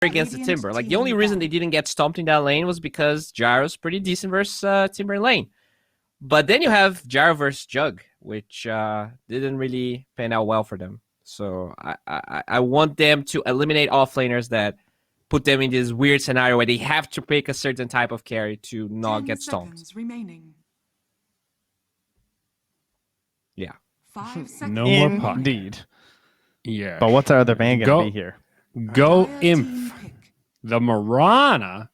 against the Timber. Like, the only reason they didn't get stomped in that lane was because Gyro's pretty decent versus Timber lane. But then you have Gyro versus Jug, which didn't really pan out well for them. So I want them to eliminate offlaners that put them in this weird scenario where they have to pick a certain type of carry to not get stomped. Yeah. 5 seconds. No more puck. Indeed. Yeah. But what's our other van going to be here? Go Dire Imp. team pick. The Marana.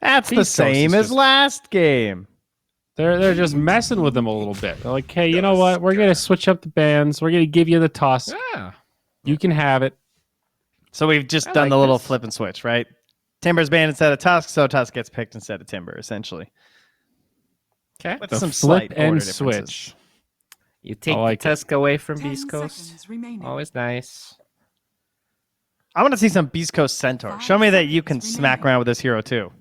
That's the Beast Coast same is as just- last game. They're just messing with them a little bit. They're like, hey, you know what? We're gonna switch up the bands. We're gonna give you the Tusk. Yeah. You can have it. So we've just I done like the little this. flip and switch, right? Timber's banned instead of Tusk, so Tusk gets picked instead of Timber, essentially. Okay. With The some flip slight and order switch. differences. You take I like the Tusk away from 10 Beast Coast. seconds remaining. Always nice. I want to see some Beast Coast Centaur. 5 Show me that you can seconds smack remaining. around with this hero too.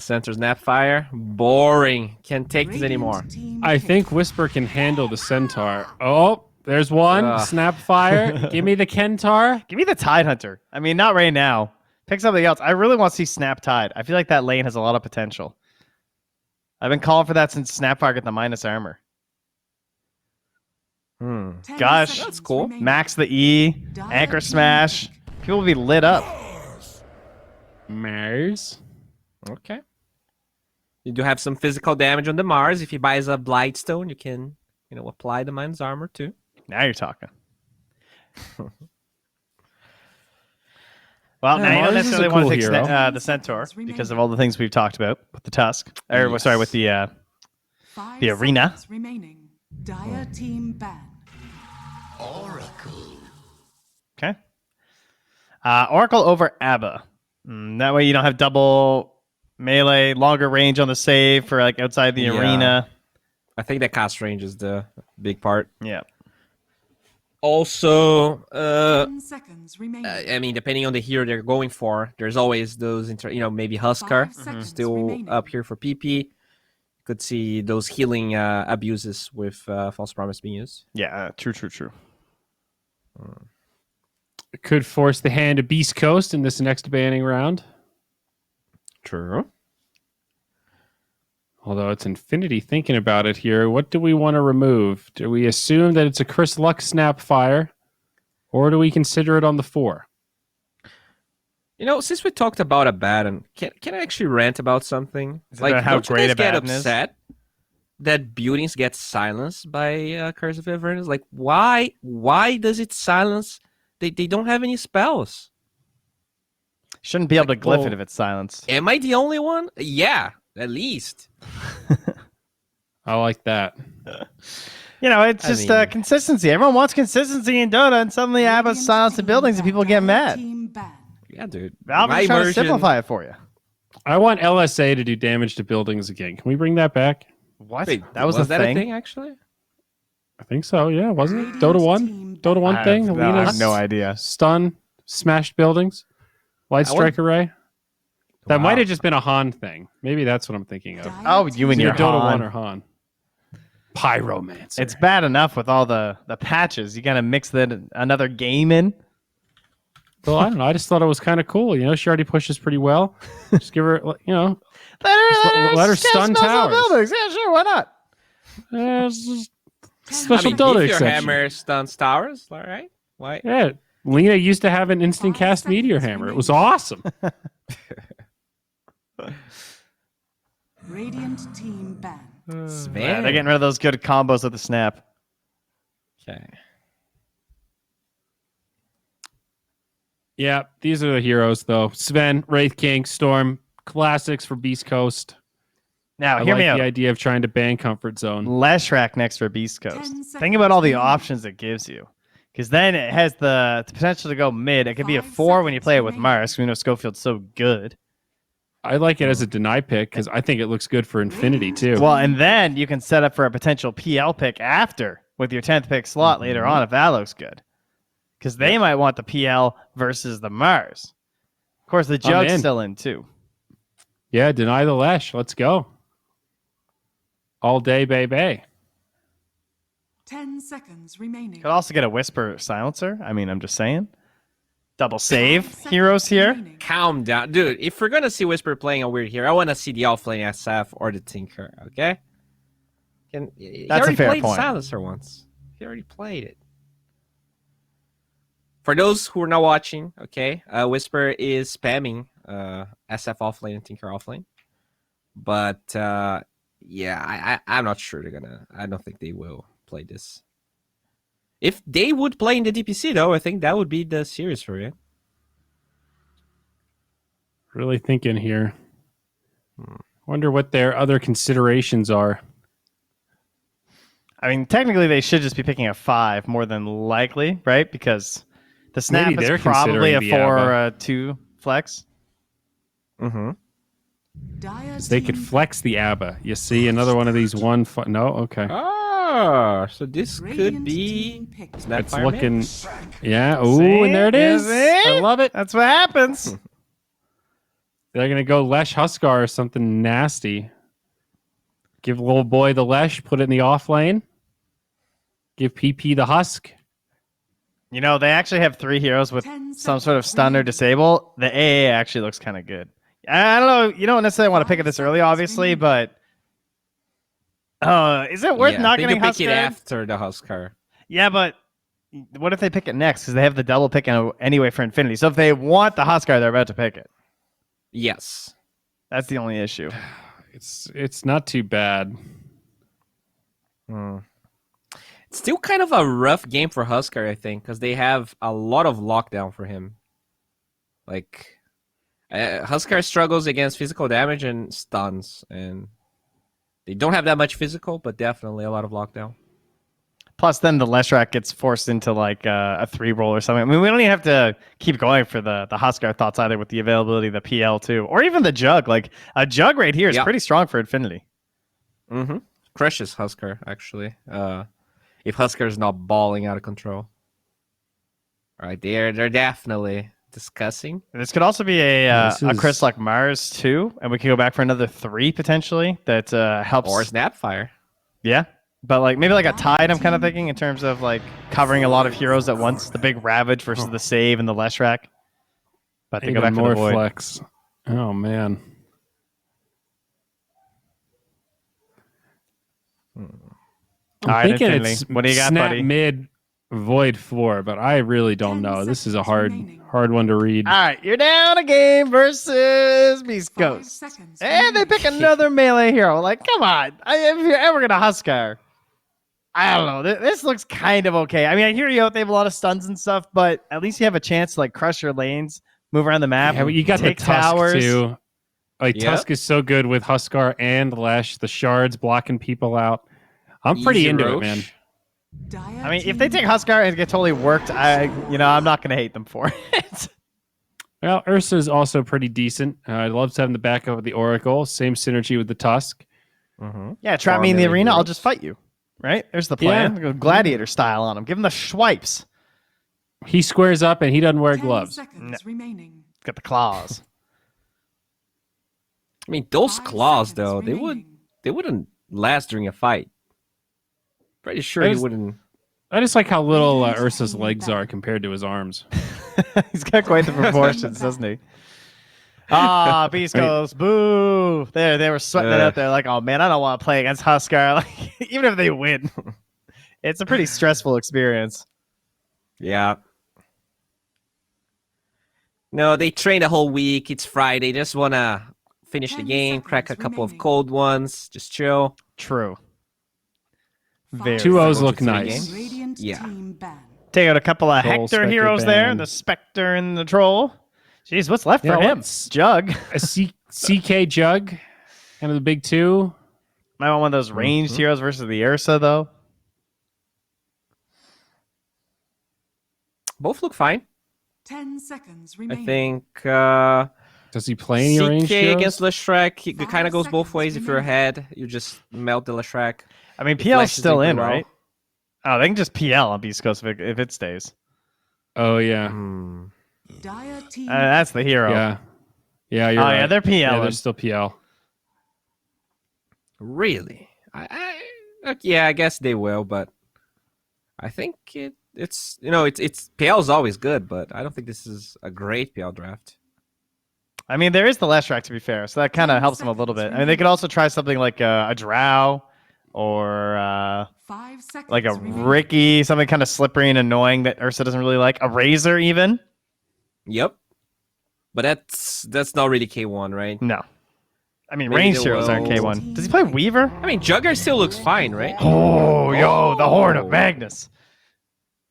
Center Snapfire. Boring. Can't take this Radiant anymore. team I pick. think Whisper can handle the Centaur. Oh, there's one. Ugh. Snapfire. Give me the Kentaur. Give me the Tide Hunter. I mean, not right now. Pick something else. I really want to see Snap Tide. I feel like that lane has a lot of potential. I've been calling for that since Snapfire got the minus armor. 10 Gosh. seconds That's cool. remaining. Max the E, Dire Anchor team Smash. pick. People will be lit up. Mars. Okay. You do have some physical damage on the Mars. If he buys a Blightstone, you can, apply the Mine's Armor too. Now you're talking. Well, now you don't Mars is a necessarily want cool to take hero. the Centaur because of all the things we've talked about with the Tusk. Or, Yes. sorry, with the 5 the arena. seconds remaining. Dire team ban. Okay. Oracle over Abba. That way you don't have double melee, longer range on the save for like outside the Yeah. arena. I think that cast range is the big part. Yeah. Also, 10 seconds remaining. I mean, depending on the hero they're going for, there's always those, maybe Husker 5 seconds still remaining. up here for PP. Could see those healing abuses with False Promise being used. Yeah. True. Could force the hand of Beast Coast in this next banning round. True. Although it's Infinity thinking about it here. What do we want to remove? Do we assume that it's a Chris Luck Snapfire? Or do we consider it on the 4? Since we talked about Abaddon, can I actually rant about something? Is it about how don't you great guys get Abaddon is? upset that buildings get silenced by Curse of Avernus? Like, why? Why does it silence? They don't have any spells. Shouldn't be able to glyph well- it if it's silenced. Am I the only one? Yeah, at least. I like that. It's I just mean- consistency. Everyone wants consistency in Dota, and suddenly Abba's Radiant silencing team buildings and ban. people get Dire mad. team ban. Yeah, dude. Valve My is trying to version- simplify it for you. I want LSA to do damage to buildings again. Can we bring that back? What? Wait, that was the that thing? a thing actually? I think so, yeah, wasn't it? Radiant Dota 1? team Dota 1 I thing? have, I have Alina's no idea. stun, smashed buildings, light I strike array. That Wow. might have just been a Han thing. Maybe that's what I'm thinking of. Dire Oh, you and Either your Dota Han. 1 or Han. Pyromancer. It's bad enough with all the patches. You gotta mix another game in. Well, I don't know. I just thought it was kind of cool. She already pushes pretty well. Just give her, Let her let stun cast spells on towers. buildings. Yeah, sure, why not? it's just 10 special I mean, Dota if your exception. hammer stuns towers, all right? Why? Yeah, Lena used to have an instant 5 cast meteor seconds hammer. It was remaining. awesome. Radiant team ban. Yeah, Sven. they're getting rid of those good combos with the snap. Okay. Yeah, these are the heroes, though. Sven, Wraith King, Storm, classics for Beast Coast. Now, I hear like me out. the idea of trying to ban Comfort Zone. Leshrac next for Beast 10 Coast. seconds Think about all the remaining. options it gives you. Because then it has the potential to go mid. It could be a 5 4 when you seconds play it with remaining. Mars. 'Cause we know Schofield's so good. I like it as a deny pick because I think it looks good for Infinity, too. Well, and then you can set up for a potential PL pick after with your 10th pick slot later on if that looks good. Because they might want the PL versus the Mars. Of course, the Jug's in. still in too. Yeah, deny the Lesh. Let's go. All day, baby. 10 seconds remaining. Could also get a Whisper Silencer. I mean, I'm just saying. double save 5 seconds heroes here. remaining. Calm down, dude. If we're gonna see Whisper playing a weird hero, I want to see the offlane SF or the Tinker. Okay. He That's a already fair played point. Silencer once. He already played it. For those who are not watching, okay, Whisper is spamming SF offlane and Tinker offlane. But yeah, I'm not sure they're gonna. I don't think they will play this. If they would play in the DPC, though, I think that would be the series for it. Really thinking here. Wonder what their other considerations are. I mean, technically, they should just be picking a 5 more than likely, right? Because the snap Maybe they're is probably a considering the 4-2 flex. Mm-hmm. Dire They could team flex the ABBA. You see another one of these no, okay. Ah, so this could Radiant be team picked. It's Snapfire looking, mid? yeah. Ooh, and there it is. See? I love it. That's what happens. They're gonna go Lesh Huskar or something nasty. Give little boy the Lesh, put it in the off lane. Give PP the Husk. You know, they actually have 3 heroes with 10 some sort of seconds stun or remaining. disable. The AA actually looks kind of good. I don't know. You don't necessarily want to pick it this early, obviously, but is it worth Yeah, not they getting could pick it Huskar? after the Huskar. Yeah, but what if they pick it next? Because they have the double pick anyway for Infinity. So if they want the Huskar, they're about to pick it. Yes. That's the only issue. It's not too bad. It's still kind of a rough game for Huskar, I think, because they have a lot of lockdown for him. Like, Huskar struggles against physical damage and stuns, and they don't have that much physical, but definitely a lot of lockdown. Plus, then the Leshrac gets forced into like a 3-roll or something. I mean, we don't even have to keep going for the Huskar thoughts either with the availability of the PL too, or even the Jug. Like a Jug right here is Yeah. pretty strong for Infinity. Mm-hmm. Crushes Huskar, actually. If Huskar is not balling out of control. All right, they're definitely discussing. This could also be a This is- Chris like Mars too, and we could go back for another 3 potentially. That helps. Or Snapfire. Yeah, but like maybe like a Tide. I'm kind of thinking in terms of like covering a lot of heroes at once. The big Ravage versus the Save and the Leshrac. But they go Even back for more the Void. flex. Oh man. All right, thinking Infinity. it's What do you got, snap buddy? mid, void 4, but I really don't 10 know. This is a seconds hard remaining. one to read. All right, you're down a game versus Beast 5 Coast. seconds And they remaining. pick another melee hero. Like, come on. If you're ever going to Huskar, I don't know. This looks kind of okay. I mean, I hear you out. They have a lot of stuns and stuff, but at least you have a chance to like crush your lanes, move around the map. Yeah, but you got take the Tusk towers. too. Like Yep. Tusk is so good with Huskar and Lesh, the shards blocking people out. I'm pretty Easy into Roche. it, man. Dire I mean, if team they take Huskar and get totally worked, I'm not going to hate them for it. Well, Ursa is also pretty decent. I love having the backup of the Oracle. Same synergy with the Tusk. Mm-hmm. Yeah, trap Far me in the melee arena. I'll heroes. just fight you. Right? There's the plan. Go gladiator style on him. Give him the swipes. He squares up and he doesn't wear 10 gloves. seconds remaining. Got the claws. I mean, those 5 claws, seconds though, remaining. they wouldn't last during a fight. Pretty sure I he just- wouldn't. I just like how little Radiant's Ursa's team legs back. are compared to his arms. He's got quite the proportions, doesn't he? Ah, Beast Coast, boo! They were sweating it out there, like, oh man, I don't want to play against Huskar. Like, even if they win, it's a pretty stressful experience. Yeah. No, they trained a whole week. It's Friday. Just want to finish the 10 game, crack a seconds couple of remaining. cold ones, just chill. True. 5 Very. 2-0s Go to look 3 nice. games. Radiant Yeah. team ban. Take out a couple of Troll, Hector Spectre heroes there, ban. the Spectre and the Troll. Jeez, what's left Yeah, for him? what's- Jug. A CK Jug, kind of the big two. Might want one of those ranged heroes versus the Ursa, though. Both look fine. 10 seconds I remaining. think Does he play any range CK heroes? against Leshrac, it 5 kind of goes both seconds ways. If you're remaining. ahead, you just melt the Leshrac. I mean, If PL's Lesh is still doing in, well. right? Oh, they can just PL on Beast Coast if it stays. Oh yeah, Hmm. Dire team. That's the hero. yeah, yeah. You're Oh, right. yeah, they're PL. Yeah, they're still PL. Really? Yeah, I guess they will, but I think it's it's PL is always good, but I don't think this is a great PL draft. I mean, there is the last track, to be fair, so that kind of helps them a little bit. I mean, they could also try something like a Drow or 5 seconds. like a remaining. Ricky, something kind of slippery and annoying that Ursa doesn't really like. A Razor, even. Yep. But that's not really K1, right? No. I mean, Maybe range they heroes aren't will- K1. Does he play Weaver? I mean, Jugger still looks fine, right? Oh, yo, the Horn of Magnus.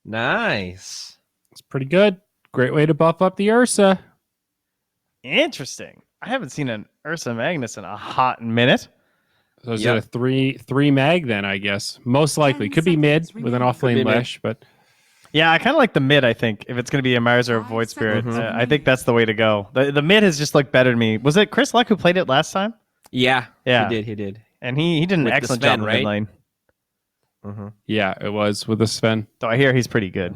Nice. It's pretty good. Great way to buff up the Ursa. Interesting. I haven't seen an Ursa Magnus in a hot minute. So is Yep. it a three mag then? I guess most likely 10 could be mid seconds with an remaining. off lane Could be mid. Lesh, but Yeah, I kind of like the mid, I think, if it's going to be a Mars or a 5 Void Spirit. seconds I think that's the way to go. The mid has just looked better to me. Was it Chris Luck who played it last time? Yeah. Yeah. He did. And he did an With the excellent Sven, job in right? mid lane. Mm-hmm. yeah, it was with the Sven. So I hear he's pretty good.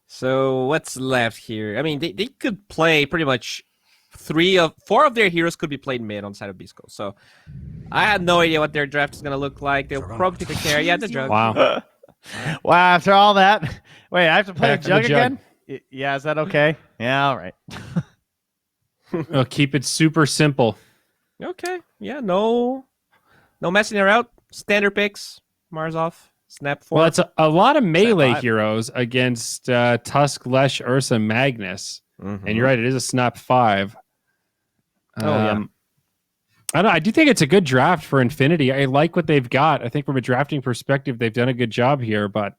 So what's left here? I mean, they could play pretty much 4 of their heroes could be played mid on the side of Beast Coast. So I had no idea what their draft is gonna look like. They'll probably pick a carry. Yeah, the Jug. Wow. Wow, after all that. Wait, I have to play Back a to the Jug Jug. again? Yeah, is that okay? Yeah, all right. I'll keep it super simple. Okay. Yeah. No messing around. Standard picks. Mars off. Snap 4. Well, it's a lot of melee five. heroes against Tusk, Lesh, Ursa, Magnus. Mhm. And you're right, it is a snap 5. Yeah. I do think it's a good draft for Infinity. I like what they've got. I think from a drafting perspective, they've done a good job here, but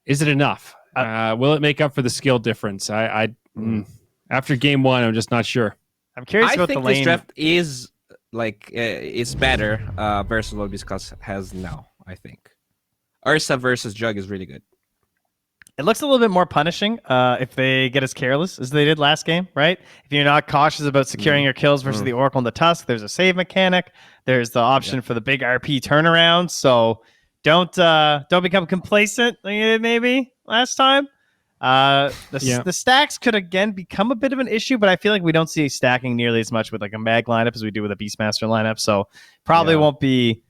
is it enough? Will it make up for the skill difference? After game 1, I'm just not sure. I'm curious I about the think lane. this draft is like it's better versus what Biscuits has now. I think Ursa versus Jug is really good. It looks a little bit more punishing if they get as careless as they did last game, right? If you're not cautious about securing your kills versus the Oracle and the Tusk, there's a save mechanic. There's the option for the big RP turnaround. So don't become complacent like you did maybe last time. The stacks could again become a bit of an issue, but I feel like we don't see stacking nearly as much with like a mag lineup as we do with a Beastmaster lineup. So probably won't be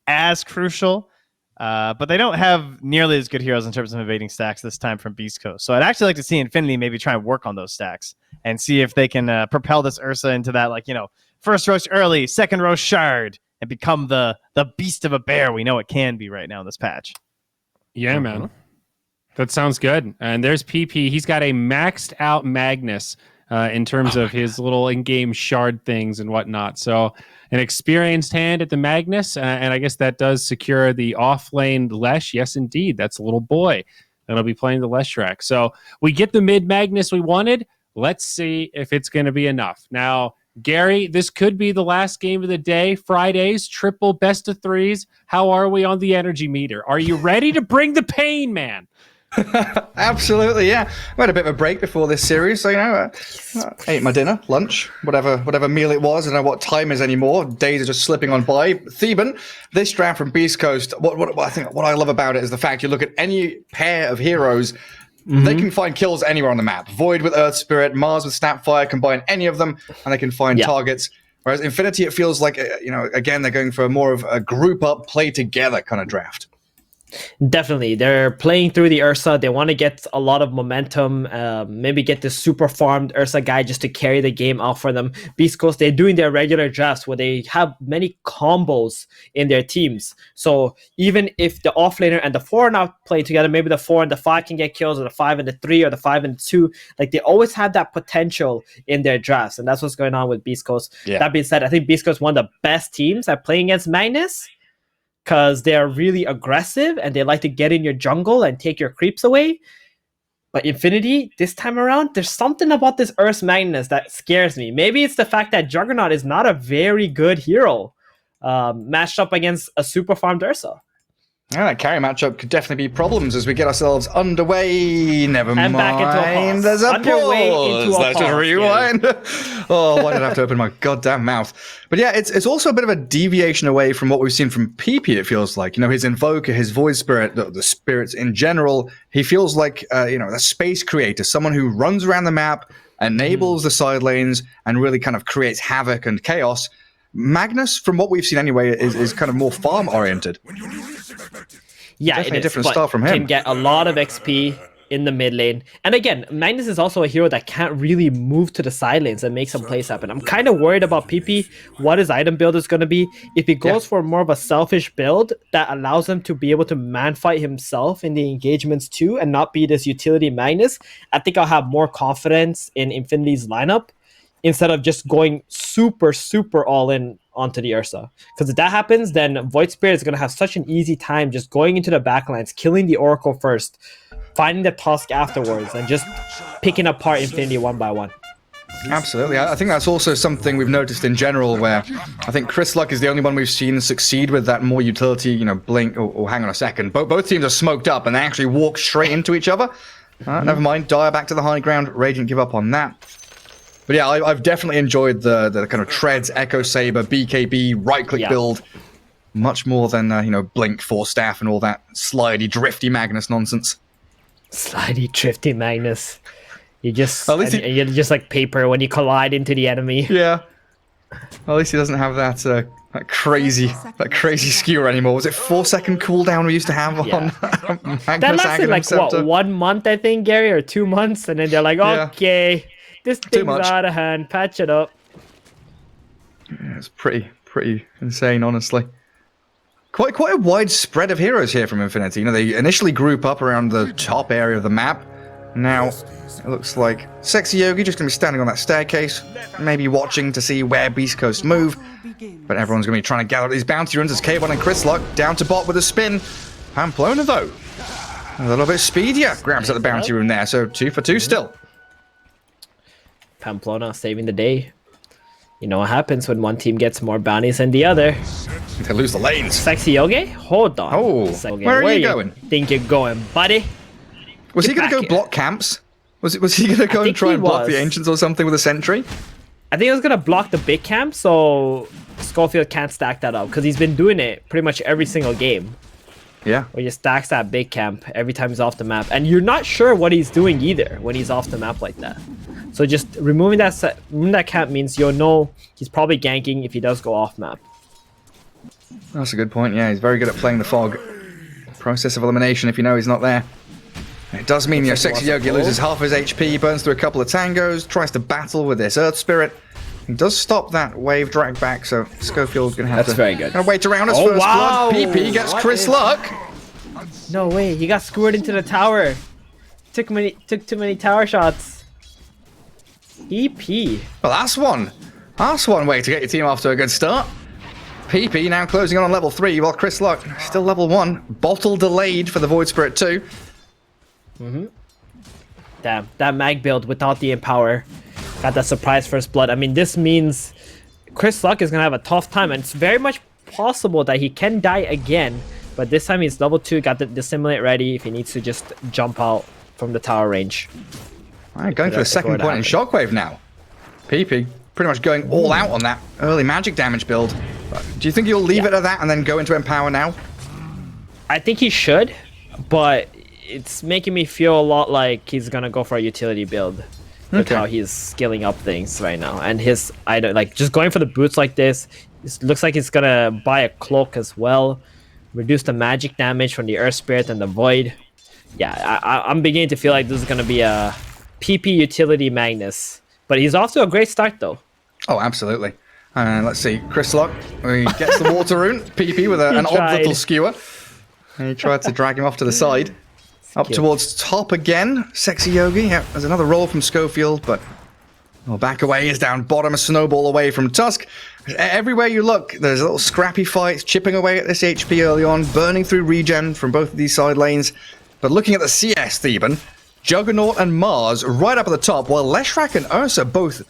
as crucial. But they don't have nearly as good heroes in terms of evading stacks this time from Beast Coast. So I'd actually like to see Infinity maybe try and work on those stacks and see if they can propel this Ursa into that, like, first roast early, second roast shard, and become the beast of a bear we know it can be right now in this patch. Yeah, man. That sounds good. And there's PP. He's got a maxed out Magnus in terms of his little in-game shard things and whatnot. So an experienced hand at the Magnus, and I guess that does secure the off-lane Lesh. Yes, indeed. That's a little boy that'll be playing the Lesh track. So we get the mid Magnus we wanted. Let's see if it's going to be enough. Now, Gary, this could be the last game of the day. Fridays, triple best of 3s. How are we on the energy meter? Are you ready to bring the pain, man? Absolutely, yeah. We had a bit of a break before this series, so I ate my dinner, lunch, whatever meal it was. I don't know what time is anymore. Days are just slipping on by. Theban, this draft from Beast Coast. What I think, what I love about it is the fact you look at any pair of heroes, they can find kills anywhere on the map. Void with Earth Spirit, Mars with Snapfire, combine any of them, and they can find targets. Whereas Infinity, it feels like again they're going for more of a group up, play together kind of draft. Definitely. They're playing through the Ursa. They want to get a lot of momentum, maybe get the super farmed Ursa guy just to carry the game out for them. Beast Coast, they're doing their regular drafts where they have many combos in their teams. So even if the offlaner and the 4 are not playing together, maybe the 4 and the 5 can get kills, or the 5 and the 3, or the 5 and the 2. Like, they always have that potential in their drafts, and that's what's going on with Beast Coast. Yeah. That being said, I think Beast Coast is one of the best teams at playing against Magnus, because they're really aggressive and they like to get in your jungle and take your creeps away. But Infinity, this time around, there's something about this Earth Magnus that scares me. Maybe it's the fact that Juggernaut is not a very good hero matched up against a super farmed Ursa. Yeah, that carry matchup could definitely be problems as we get ourselves underway. Never And mind. back into a pause. There's a Underway pause. into a Let's just pause, rewind. Oh, why did I have to open my goddamn mouth? But yeah, it's also a bit of a deviation away from what we've seen from PP, it feels like. His Invoker, his Void Spirit, the spirits in general. He feels like, a space creator, someone who runs around the map, enables the side lanes, and really kind of creates havoc and chaos. Magnus, from what we've seen anyway, is kind of more farm oriented. Yeah, Definitely it a is, different but style from him. Can get a lot of XP in the mid lane. And again, Magnus is also a hero that can't really move to the side lanes and make some plays happen. I'm kind of worried about PP, what his item build is going to be. If he goes for more of a selfish build that allows him to be able to man fight himself in the engagements too and not be this utility Magnus, I think I'll have more confidence in Infinity's lineup instead of just going super, super all in onto the Ursa. Because if that happens, then Void Spirit is going to have such an easy time just going into the backlines, killing the Oracle first, finding the Tusk afterwards, and just picking apart Infinity one by one. Absolutely. I think that's also something we've noticed in general, where I think Chris Luck is the only one we've seen succeed with that more utility, blink, or hang on a second. Both teams are smoked up, and they actually walk straight into each other. Never mind. Dire back to the high ground. Radiant give up on that. But yeah, I've definitely enjoyed the kind of Treads, Echo Saber, BKB, right-click build, much more than, Blink, Force Staff, and all that slidey, drifty Magnus nonsense. Slidey, drifty Magnus. You're just like paper when you collide into the enemy. Yeah. Well, at least he doesn't have that crazy skewer anymore. Was it 4-second cooldown we used to have on Magnus? That lasted like, what, 1 month, I think, Gary, or 2 months? And then they're like, okay, this thing's out of hand, patch it up. Yeah, it's pretty insane, honestly. Quite a wide spread of heroes here from Infinity. They initially group up around the top area of the map. Now, it looks like Sexy Yogi just going to be standing on that staircase, maybe watching to see where Beast Coast move. But everyone's going to be trying to gather these bounty runes as K1 and Chris Luck down to bot with a spin. Pamplona, though, a little bit speedier. Grabs at the bounty rune there, so 2 for 2 still. Pamplona saving the day. You know what happens when one team gets more bounties than the other. They lose the lanes. Sexy Yogi? Hold on. Oh, where are you going? Think you're going, buddy? Was he going to go block camps? Was he going to go and try and block the Ancients or something with a sentry? I think he was going to block the big camp, so Schofield can't stack that up, because he's been doing it pretty much every single game. Yeah. Where he stacks that big camp every time he's off the map. And you're not sure what he's doing either when he's off the map like that. So just removing that camp means you'll know he's probably ganking if he does go off map. That's a good point. Yeah, he's very good at playing the fog. Process of elimination if you know he's not there. It does mean Sexy Yogi loses half his HP, burns through a couple of tangos, tries to battle with this Earth Spirit. He does stop that wave drag back, so Schofield's going to have to wait around his first blood. PP gets Chris Luck. No way, he got skewered into the tower. Took too many tower shots. EP. Well, that's one way to get your team off to a good start. PP now closing on level 3, while Chris Luck still level 1. Bottle delayed for the Void Spirit 2. Damn, that mag build without the Empower got that surprise first blood. I mean, this means Chris Luck is going to have a tough time, and it's very much possible that he can die again, but this time he's level 2, got the Dissimulate ready if he needs to just jump out from the tower range. Alright, going for the second point in Shockwave now. PP pretty much going all out on that early magic damage build. Do you think he'll leave it at that and then go into Empower now? I think he should, but it's making me feel a lot like he's gonna go for a utility build with how he's skilling up things right now. And his item, like just going for the boots like this, it looks like he's gonna buy a cloak as well, reduce the magic damage from the Earth Spirit and the Void. Yeah, I'm beginning to feel like this is gonna be a PP utility Magnus, but he's off to a great start though. Oh, absolutely. Let's see, Chris Luck, he gets the water rune. PP with an odd little skewer. And he tried to drag him off to the side. Up towards top again. Sexy Yogi. Yeah, there's another roll from Schofield, but back away is down bottom. A snowball away from Tusk. Everywhere you look, there's little scrappy fights, chipping away at this HP early on, burning through regen from both of these side lanes. But looking at the CS, Theban, Juggernaut and Mars right up at the top, while Leshrac and Ursa both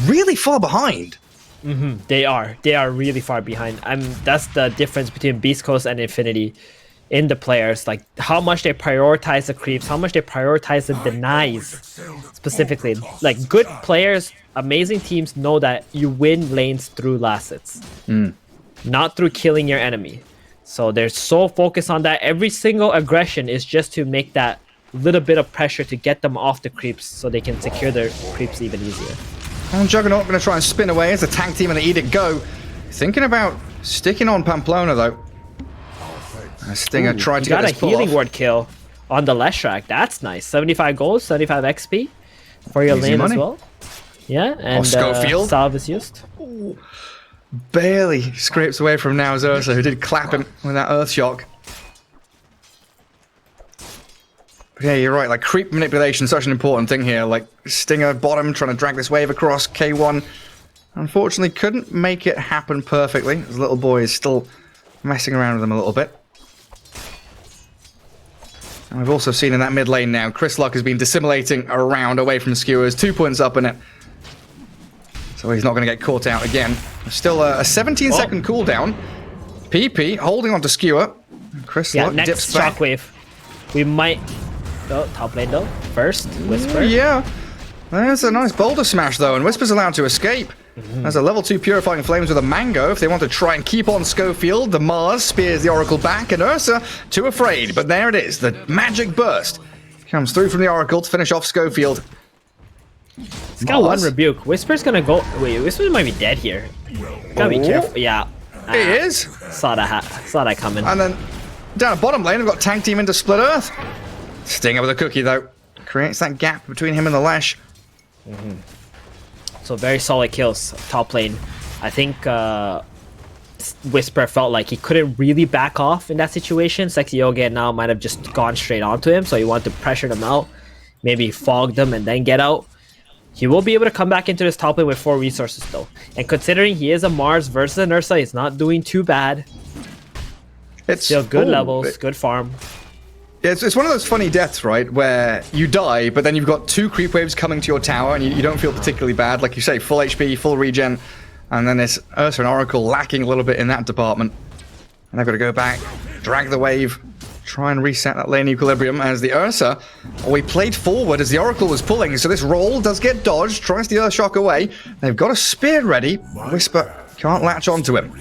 really far behind. They are really far behind. That's the difference between Beast Coast and Infinity in the players, like how much they prioritize the creeps, how much they prioritize the denies specifically. Like good players, amazing teams know that you win lanes through last hits, not through killing your enemy. So they're so focused on that. Every single aggression is just to make that little bit of pressure to get them off the creeps so they can secure their creeps even easier. And Juggernaut going to try and spin away as the tank team and the Edict go. Thinking about sticking on Pamplona, though. Stinger tried to You get got this a pull healing off. ward kill on the Leshrac. That's nice. 75 gold, 75 XP for your Easy lane money. as well. Yeah, and Schofield. salve is used. Barely scrapes away from now Ursa, who did clap him with that Earth Shock. But yeah, you're right. Like, creep manipulation, such an important thing here. Like, Stinger bottom, trying to drag this wave across. K1, unfortunately, couldn't make it happen perfectly. His little boy is still messing around with him a little bit. And we've also seen in that mid lane now, Chris Luck has been dissimulating around away from Skewers. 2 points up in it. So he's not going to get caught out again. Still a 17-second cooldown. PP holding on to Skewer. Chris Yeah, Luck next dips back. shockwave. We might. Oh, top lane though. First, Whisper. Yeah. There's a nice boulder smash though, and Whisper's allowed to escape. There's a level 2 Purifying Flames with a Mango if they want to try and keep on Schofield. The Mars spears the Oracle back, and Ursa too afraid. But there it is. The magic burst comes through from the Oracle to finish off Schofield. He's got one rebuke. Whisper's gonna go. Wait, Whisper might be dead here. Gotta be careful. Yeah. He is. Saw that coming. And then down at bottom lane, we've got Tank Team into Split Earth. Stinger with a cookie, though. Creates that gap between him and the Lash. So very solid kills top lane. I think Whisper felt like he couldn't really back off in that situation. Sexy Yoga now might have just gone straight onto him, so he wanted to pressure them out. Maybe fog them and then get out. He will be able to come back into this top lane with 4 resources though. And considering he is a Mars versus an Ursa, he's not doing too bad. It's Still good levels, good farm. It's one of those funny deaths, right? Where you die, but then you've got 2 creep waves coming to your tower, and you don't feel particularly bad. Like you say, full HP, full regen, and then there's Ursa and Oracle lacking a little bit in that department. And they've got to go back, drag the wave, try and reset that lane equilibrium as the Ursa, we played forward as the Oracle was pulling, so this roll does get dodged, tries the Earth Shock away. They've got a spear ready. Whisper can't latch onto him.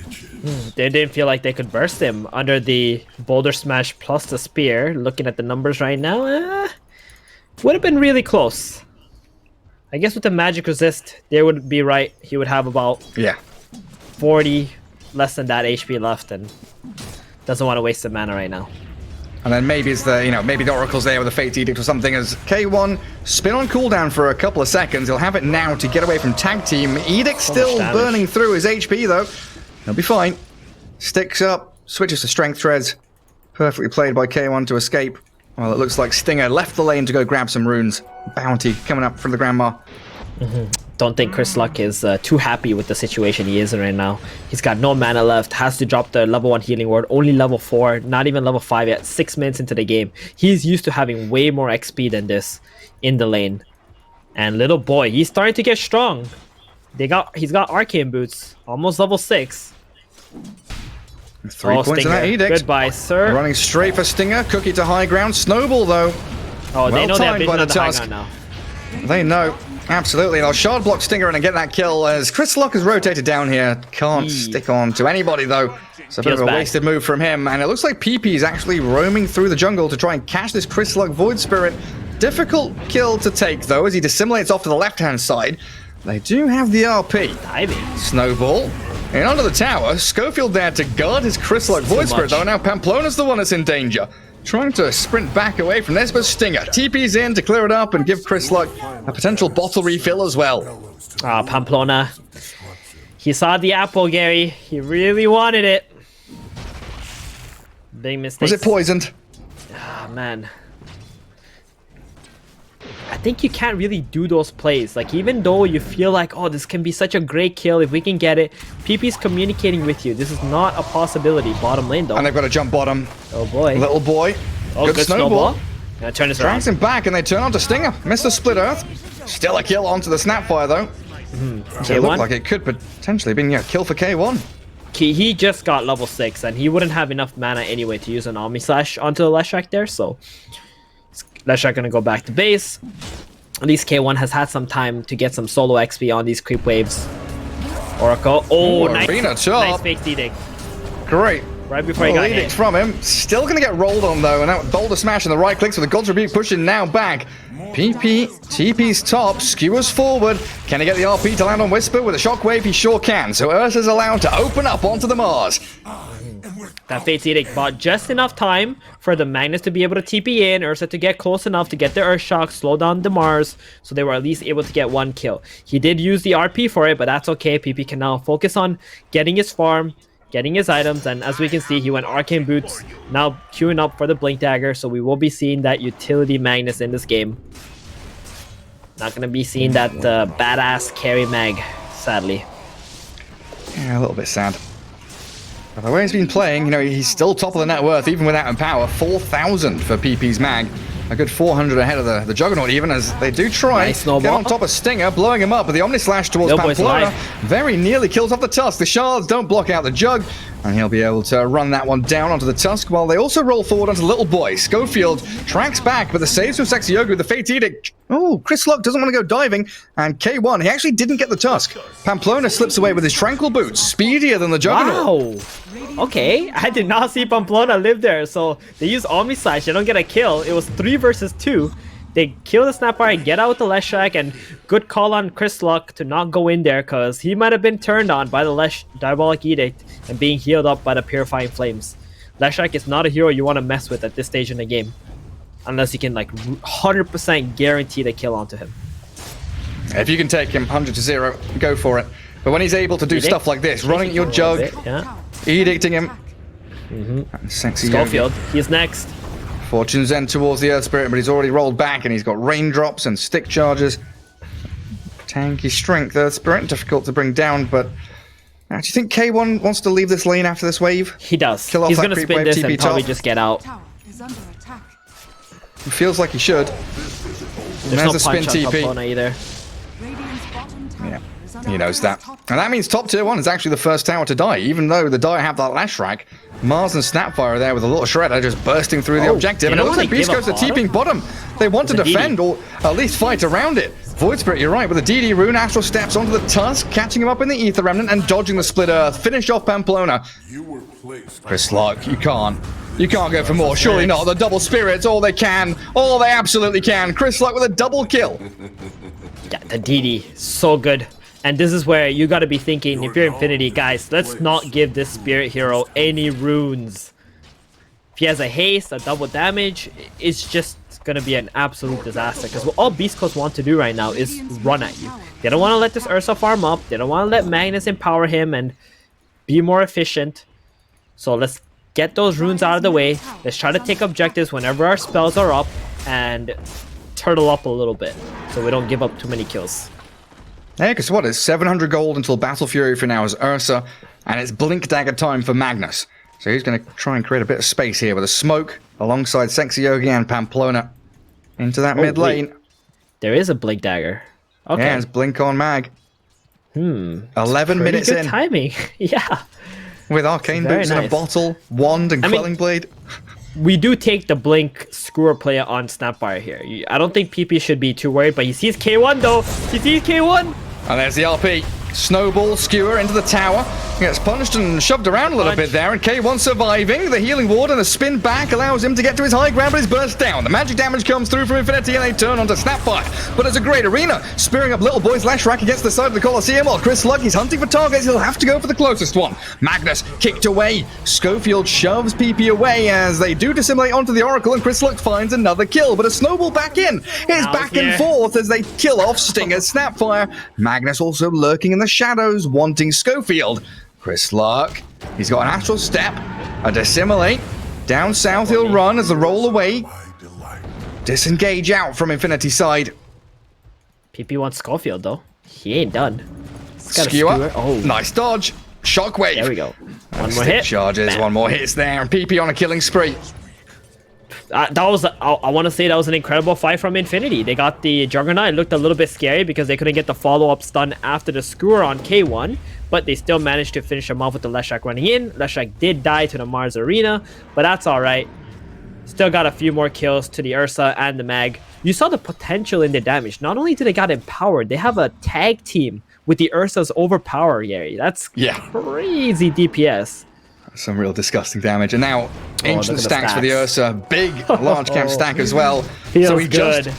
They didn't feel like they could burst him under the Boulder Smash plus the Spear. Looking at the numbers right now, would have been really close. I guess with the Magic Resist, they would be right. He would have about 40, less than that HP left, and doesn't want to waste the mana right now. And then maybe it's the, maybe the Oracle's there with a Fate Edict or something as K1 spin on cooldown for a couple of seconds. He'll have it now to get away from Tag Team. Edict still burning through his HP though. He'll be fine. Sticks up, switches to Strength Treads. Perfectly played by K1 to escape. Well, it looks like Stinger left the lane to go grab some runes. Bounty coming up from the Grandma. Don't think Chris Luck is too happy with the situation he is in right now. He's got no mana left, has to drop the level 1 healing ward, only level 4, not even level 5 yet, 6 minutes into the game. He's used to having way more XP than this in the lane. And little boy, he's starting to get strong. He's got arcane boots, almost level 6. 3 points in that Edict. Goodbye, sir. Running straight for Stinger. Cookie to high ground. Snowball, though. Oh, they know they have timed by vision on the the high Tusk. ground now. They know. Absolutely. They'll shard block Stinger in and get that kill as Chris Luck has rotated down here. Can't stick on to anybody, though. It's a bit of a wasted move from him. And it looks like PP is actually roaming through the jungle to try and catch this Chris Luck Void Spirit. Difficult kill to take, though, as he dissimulates off to the left-hand side. They do have the RP. Diving. Snowball. And under the tower, Schofield there to guard his Chris Luck Void Spirit, though. Now Pamplona's the one that's in danger. Trying to sprint back away from this, but Stinger TP's in to clear it up and give Chris Luck a potential bottle refill as well. Pamplona. He saw the apple, Gary. He really wanted it. Big mistake. Was it poisoned? Ah, man. I think you can't really do those plays. Like, even though you feel like, oh, this can be such a great kill if we can get it, PP's communicating with you. This is not a possibility. Bottom lane, though. And they've got to jump bottom. Oh, boy. Little boy. Oh, good snowball. Gonna turn this around. Drags him back, and they turn onto Stinger. Mr. Split Earth. Still a kill onto the Snapfire, though. So it looked like it could potentially be a kill for K1. He just got level 6, and he wouldn't have enough mana anyway to use an Omni Slash onto the Leshrac there, so Leshrac gonna go back to base. At least K1 has had some time to get some solo XP on these creep waves. Oracle. Oh, nice. Arena top. Nice fake edict. Great. right before he got Edict hit. from him. Still going to get rolled on, though. And that Boulder Smash and the right clicks with the God's Rebuke pushing now back. PP, TP's top, skewers forward. Can he get the RP to land on Whisper with a Shockwave? He sure can. So Ursa's allowed to open up onto the Mars. That Fate's Edict bought just enough time for the Magnus to be able to TP in, Ursa to get close enough to get the Earth Shock, slow down the Mars, so they were at least able to get one kill. He did use the RP for it, but that's okay. PP can now focus on getting his farm, getting his items, and as we can see, he went Arcane Boots, now queuing up for the Blink Dagger, so we will be seeing that utility Magnus in this game. Not going to be seeing that badass carry mag, sadly. Yeah, a little bit sad. But the way he's been playing, you know, he's still top of the net worth, even without Empower. 4,000 for PP's mag. A good 400 ahead of the Juggernaut, even, as they do try Nice get snowball. on top of Stinger, blowing him up with the Omni Slash towards Little boy's Pamplona. alive. Very nearly kills off the Tusk. The Shards don't block out the Jug, and he'll be able to run that one down onto the Tusk, while they also roll forward onto Little Boy. Schofield tracks back, but the saves from Sexy Yogi with the Fate Edict. Oh, Chris Luck doesn't want to go diving, and K1, he actually didn't get the Tusk. Pamplona slips away with his Tranquil Boots, speedier than the Juggernaut. Wow. Okay, I did not see Pamplona live there, so they use Omni Slash. They don't get a kill. It was 3 versus 2. They kill the Snapfire, get out the Leshrac, and good call on Chris Luck to not go in there, because he might have been turned on by the Diabolic Edict and being healed up by the Purifying Flames. Leshrac is not a hero you want to mess with at this stage in the game, unless you can like 100% guarantee the kill onto him. If you can take him 100-0, go for it. But when he's able to do Edict? stuff like this, running at your Jug, Yeah. edicting him, and Sexy Yogi. Schofield, he's next. Fortune's End towards the Earth Spirit, but he's already rolled back, and he's got raindrops and stick charges. Tanky strength, Earth Spirit, difficult to bring down, but do you think K1 wants to leave this lane after this wave? He does. Kill off He's that going to creep spin wave, this TP and probably top. just get out. Tower is under attack. It feels like he should. There's There's no a spin punch on TP. Pamplona either. Radiant's bottom tower Yeah, is under he knows attack. that. And that means top tier 1 is actually the first tower to die, even though the Dire have that Lashrack. Mars and Snapfire are there with a little Shredder just bursting through the Oh, objective. they And it don't looks like really Beast give Coast a are TPing bottom. They want to With a defend DD. or at least fight around it. Void Spirit, you're right, with a DD rune, Astral steps onto the Tusk, catching him up in the Ether Remnant and dodging the Split Earth. Finish off Pamplona. Chris Luck, you can't. You can't go for more, surely not. The double spirits, all they can. All they absolutely can. Chris Luck with a double kill. Yeah, the DD, so good. And this is where you got to be thinking, if you're Infinity, guys, let's not give this Spirit Hero any runes. If he has a haste, a double damage, it's just going to be an absolute disaster. Because all Beast Coast want to do right now is run at you. They don't want to let this Ursa farm up. They don't want to let Magnus empower him and be more efficient. So let's get those runes out of the way. Let's try to take objectives whenever our spells are up and turtle up a little bit so we don't give up too many kills. Yeah, because what is 700 gold until Battle Fury for now is Ursa, and it's Blink Dagger time for Magnus. So he's going to try and create a bit of space here with a smoke alongside Sexy Yogi and Pamplona into that mid lane. There is a Blink Dagger. Okay. Yeah, it's Blink on Mag. 11 minutes Pretty good in timing. Yeah. with Arcane Very Boots and a nice. bottle, wand, and I mean- Quelling Blade. We do take the Blink Skewer play on Snapfire here. I don't think PP should be too worried, but he sees K1 though. He sees K1. And there's the RP. Snowball Skewer into the tower. Gets punched and shoved around a little bit there, and K1 surviving. The healing ward and the spin back allows him to get to his high ground, but he's burst down. The magic damage comes through from Infinity, and they turn onto Snapfire. But it's a great arena, spearing up Little Boy's Lashrack against the side of the Colosseum, while Chris Luck is hunting for targets. He'll have to go for the closest one. Magnus kicked away. Schofield shoves PP away as they do dissimulate onto the Oracle, and Chris Luck finds another kill. But a snowball back in. It's Now back here. and forth as they kill off Stinger's Snapfire. Magnus also lurking in the shadows, wanting Schofield. Chris Luck, he's got an Astral Step, a Dissimulate. Down south he'll run as the roll away. Disengage out from Infinity side. PP wants Schofield though. He ain't done. He's got a Skewer. Oh, Nice dodge. Shockwave. there we go. One more Stick hit. charges, Bam. one more hits there, and PP on a killing spree. That was, I want to say that was an incredible fight from Infinity. They got the Juggernaut. It looked a little bit scary because they couldn't get the follow-up stun after the Skewer on K1, but they still managed to finish him off with the Leshrac running in. Leshrac did die to the Mars Arena, but that's all right. Still got a few more kills to the Ursa and the Mag. You saw the potential in the damage. Not only do they got empowered, they have a tag team with the Ursa's overpower, Gary. That's Yeah. crazy DPS. Some real disgusting damage. And now, ancient look at the stacks for the Ursa. Big, large cap stack as well. Feels so he good.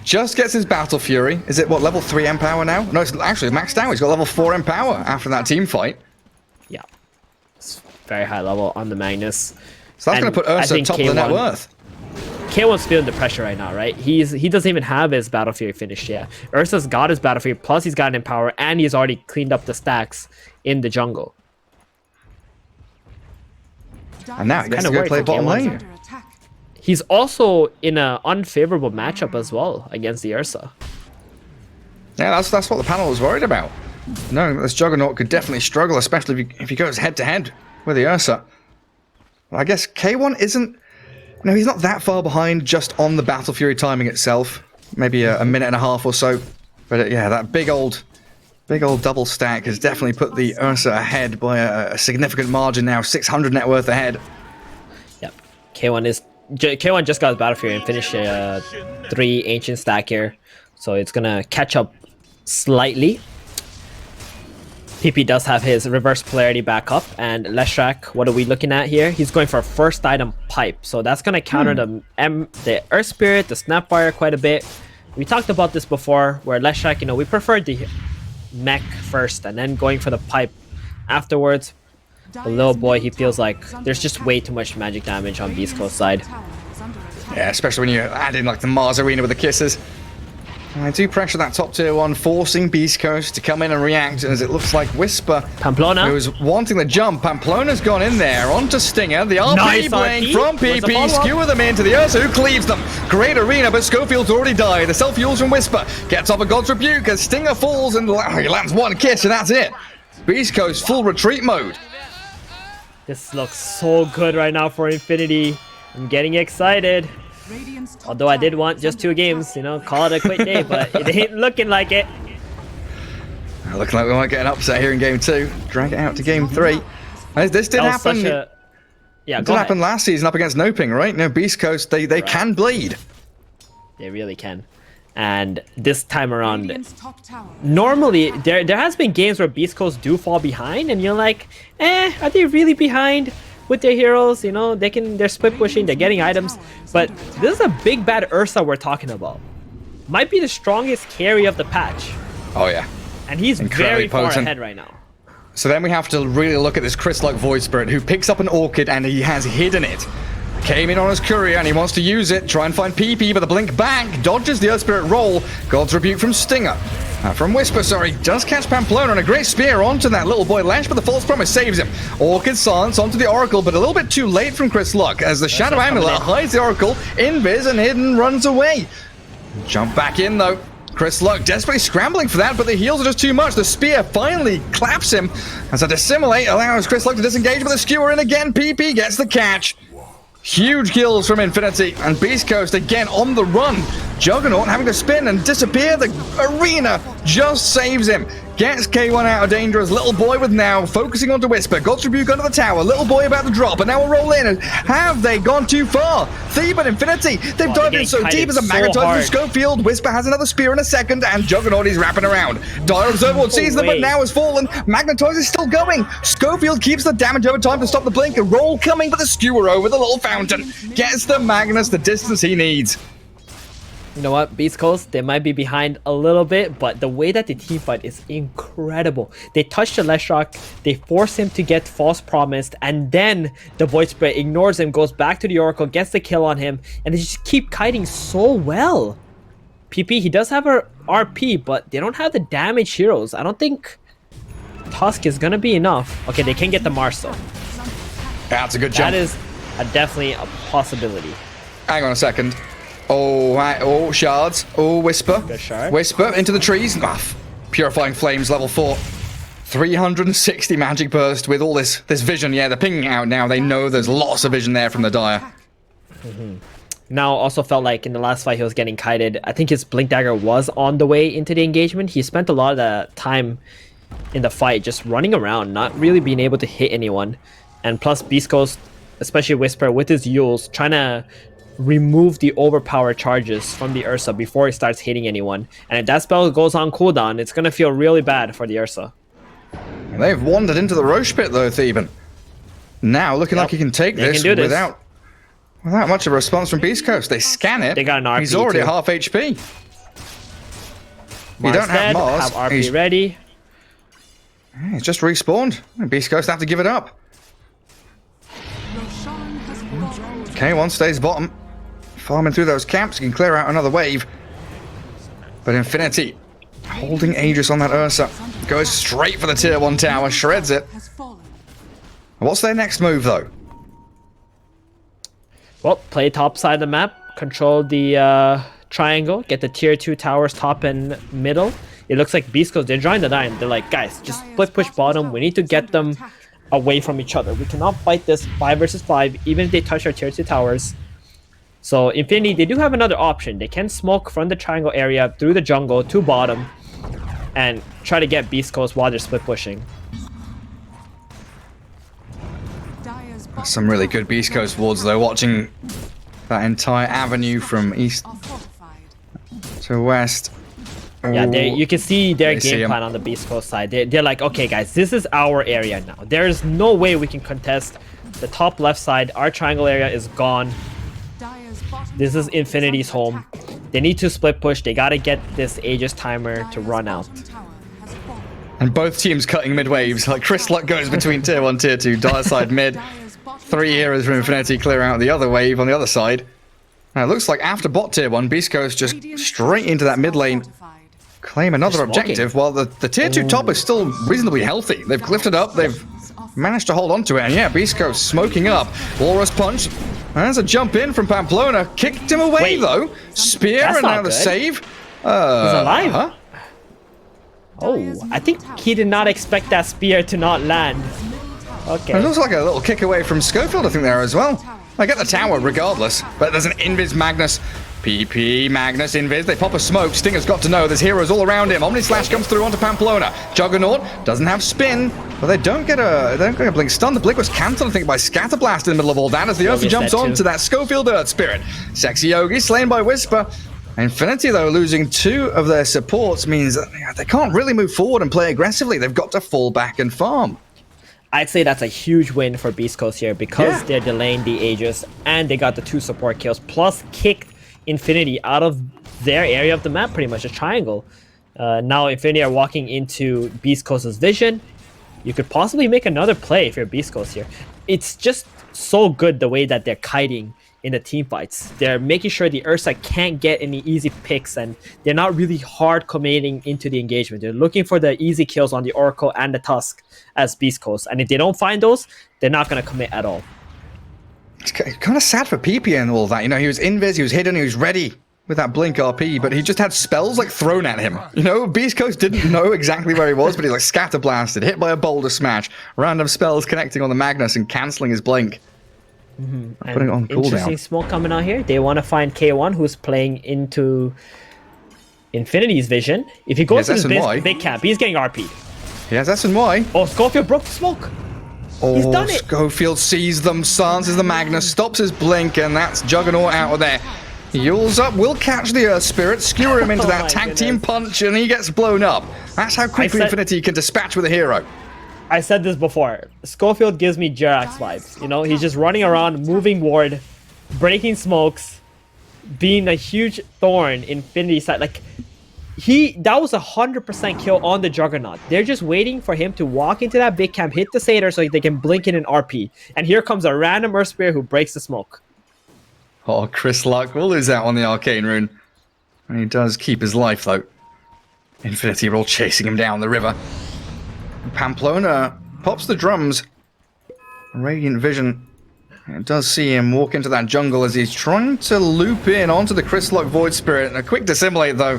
just gets his Battle Fury. Is it, what, level 3 Empower now? No, it's actually maxed out. He's got level 4 Empower after that team fight. Yeah. It's very high level on the Magnus. So that's going to put Ursa top of the net worth. K1's feeling the pressure right now, right? He doesn't even have his Battle Fury finished yet. Ursa's got his Battle Fury, plus he's got an Empower, and he's already cleaned up the stacks in the jungle. And now he gets to go play bottom lane. He's also in an unfavorable matchup as well against the Ursa. Yeah, that's what the panel was worried about. Knowing that this Juggernaut could definitely struggle, especially if he goes head-to-head with the Ursa. Well, I guess K1 isn't... No, he's not that far behind just on the Battle Fury timing itself. Maybe a minute and a half or so. But yeah, that big old double stack has definitely put the Ursa ahead by a significant margin now. 600 net worth ahead. Yep. K1 just got his Battle Fury and finished a 3 ancient stack here. So it's going to catch up slightly. PP does have his reverse polarity back up, and Leshrac, what are we looking at here? He's going for a first item pipe, so that's going to counter the Earth Spirit, the Snapfire quite a bit. We talked about this before, where Leshrac, you know, we preferred the mech first and then going for the pipe afterwards. The little boy, he feels like there's just way too much magic damage on Beast Coast side. Yeah, especially when you add in like the Mars Arena with the kisses. And I do pressure that top tier 1, forcing Beast Coast to come in and react, as it looks like Whisper, Pamplona, who was wanting the jump. Pamplona's gone in there, onto Stinger, the RP Nice blank RP. from PP, skewer them into the Ursa, who cleaves them. Great arena, but Schofield's already died. The self-fuels from Whisper gets off a God's Rebuke as Stinger falls and he lands one kiss, and that's it. Beast Coast full retreat mode. this looks so good right now for Infinity. I'm getting excited. Although I did want just 2 games, you know, call it a quick day, but it ain't looking like it. Looking like we might get an upset here in game 2. Drag it out to game 3. This did happen. Yeah, it did happen last season up against Noping, right? No, Beast Coast, they can bleed. They really can. And this time around, normally there has been games where Beast Coast do fall behind, and you're like, are they really behind with their heroes? You know, they're split pushing, they're getting items, but this is a big bad Ursa we're talking about. Might be the strongest carry of the patch. Oh yeah, and he's incredibly very far potent ahead right now. So then we have to really look at this Chris-like Void Spirit, who picks up an Orchid and he has hidden it. Came in on his courier and he wants to use it, try and find PP, but the blink back dodges the Earth Spirit roll. God's Rebuke from Stinger. From Whisper, sorry, does catch Pamplona, and a great spear onto that little boy Lesh, but the False Promise saves him. Orchid Silence onto the Oracle, but a little bit too late from Chris Luck, as the Shadow Amulet hides the Oracle, invis, and hidden runs away. Jump back in though. Chris Luck desperately scrambling for that, but the heals are just too much. The spear finally claps him, as a Dissimulate allows Chris Luck to disengage, but the skewer in again. PP gets the catch. Huge kills from Infinity, and Beast Coast again on the run. Juggernaut having to spin and disappear. The arena just saves him. Gets K1 out of danger as Little Boy with now focusing onto Whisper. God's Rebuke under the tower. Little Boy about to drop, and now we'll roll in. And have they gone too far? Thebe and Infinity, they've dived in so deep as a magnetizer from Schofield. Whisper has another spear in a second, and Juggernaut is wrapping around. Dire Observer sees them, but now has fallen. Magnetizer is still going. Schofield keeps the damage over time to stop the blink. A roll coming, but the skewer over the little fountain gets the Magnus the distance he needs. You know what, Beast Coast, they might be behind a little bit, but the way that they team fight is incredible. They touch the Leshrac, they force him to get False Promised, and then the Void Spirit ignores him, goes back to the Oracle, gets the kill on him, and they just keep kiting so well. PP, he does have a RP, but they don't have the damage heroes. I don't think Tusk is gonna be enough. Okay, they can get the Mars though. That's a good jump. That is definitely a possibility. Hang on a second. Oh, shards. Oh, Whisper. Good shard. Whisper into the trees. Purifying Flames, level 4. 360 magic burst with all this vision. Yeah, they're pinging out now. They know there's lots of vision there from the Dire. Now, also felt like in the last fight he was getting kited. I think his Blink Dagger was on the way into the engagement. He spent a lot of the time in the fight just running around, not really being able to hit anyone. And plus Beast Coast, especially Whisper, with his Yules, trying to remove the overpowered charges from the Ursa before he starts hitting anyone. And if that spell goes on cooldown, it's going to feel really bad for the Ursa. They've wandered into the Roche pit though, Theban. now looking like he can take They this can do this. without much of a response from Beast Coast. They scan it. They got an RP He's already too. at half HP. You Mars don't have dead, Mars. have RP He's ready. just respawned. Beast Coast have to give it up. Roshan has fallen. K1 stays bottom. Farming through those camps, he can clear out another wave. But Infinity, holding Aegis on that Ursa, goes straight for the tier 1 tower, shreds it. Has fallen. What's their next move, though? Well, play top side of the map, control the triangle, get the tier 2 towers top and middle. It looks like Beast Coast, they're drawing the line. They're like, guys, just split push bottom. We need to get them away from each other. We cannot fight this 5 versus 5, even if they touch our tier 2 towers. So Infinity, they do have another option. They can smoke from the triangle area through the jungle to bottom and try to get Beast Coast while they're split pushing. Dire's bottom Some really tower good Beast Coast wards, though, watching that entire avenue from east are fortified. to west. Yeah, you can see their They see game him. plan on the Beast Coast side. They're like, okay, guys, this is our area now. There's no way we can contest the top left side. Our triangle area is gone. Dire's bottom This is tower Infinity's under home. attack. They need to split push. They got to get this Aegis timer to Dire's run out. bottom tower has fallen. And both teams cutting mid waves. Like Chris Luck goes between tier 1, tier 2, dire side mid. Dire's bottom 3 tower heroes from Infinity clear out the other wave on the other side. Now it looks like after bot tier 1, Beast Coast just Radiant's straight into that mid lane. fortified. Claim another They're smoking. objective, while the tier 2 top is still reasonably healthy. They've cliffed it up, they've managed to hold on to it, and yeah, Beast Coast smoking up. Walrus punch. There's a jump in from Pamplona. Kicked him away, Wait. though. Spear, That's and now not the good. save. He's alive. Huh? Oh, I think he did not expect that spear to not land. It Okay. looks like a little kick away from Schofield, I think, there as well. I get the tower regardless, but there's an Invis Magnus. PP, Magnus, Invis, they pop a smoke. Stinger's got to know there's heroes all around him. Omni Slash comes through onto Pamplona. Juggernaut doesn't have spin, but they don't get a blink stun. The blink was cancelled, I think, by Scatterblast in the middle of all that as the Ursa Yogi jumps said onto too. that Schofield Earth Spirit. Sexy Yogi slain by Whisper. Infinity, though, losing 2 of their supports means that they can't really move forward and play aggressively. They've got to fall back and farm. I'd say that's a huge win for Beast Coast here because Yeah. they're delaying the Aegis and they got the 2 support kills plus kicked Infinity out of their area of the map, pretty much a triangle. Now Infinity are walking into Beast Coast's vision. You could possibly make another play if you're Beast Coast here. It's just so good the way that they're kiting in the team fights. They're making sure the Ursa can't get any easy picks and they're not really hard committing into the engagement. They're looking for the easy kills on the Oracle and the Tusk as Beast Coast. And if they don't find those, they're not going to commit at all. It's kind of sad for PP and all that. You know, he was invis, he was hidden, he was ready with that blink RP, but he just had spells like thrown at him. You know, Beast Coast didn't know exactly where he was, but he's like scatter blasted, hit by a boulder smash, random spells connecting on the Magnus and cancelling his blink. Putting it on Interesting cooldown. smoke coming out here. They want to find K1 who's playing into Infinity's vision. If he goes Yes, to this S&Y. big camp, he's getting RP'd. He has S&Y. Oh, Schofield broke the smoke. Oh, He's done it. Schofield sees them, silences the Magnus, stops his blink, and that's Juggernaut out of there. Yules up, will catch the Earth Spirit, skewer him into Oh that my tag team goodness. punch, and he gets blown up. That's how quickly said- Infinity can dispatch with a hero. I said this before. Schofield gives me Jerax vibes. You know, he's just running around, moving ward, breaking smokes, being a huge thorn in Infinity's side. Like, that was 100% kill on the Juggernaut. They're just waiting for him to walk into that big camp, hit the Satyr so they can blink in an RP. And here comes a random Earth Spear who breaks the smoke. Oh, Chris Luck will lose out on the Arcane Rune. And he does keep his life, though. Infinity are all chasing him down the river. Pamplona pops the drums. Radiant Vision. It does see him walk into that jungle as he's trying to loop in onto the Chris Luck Void Spirit. And a quick dissimulate, though,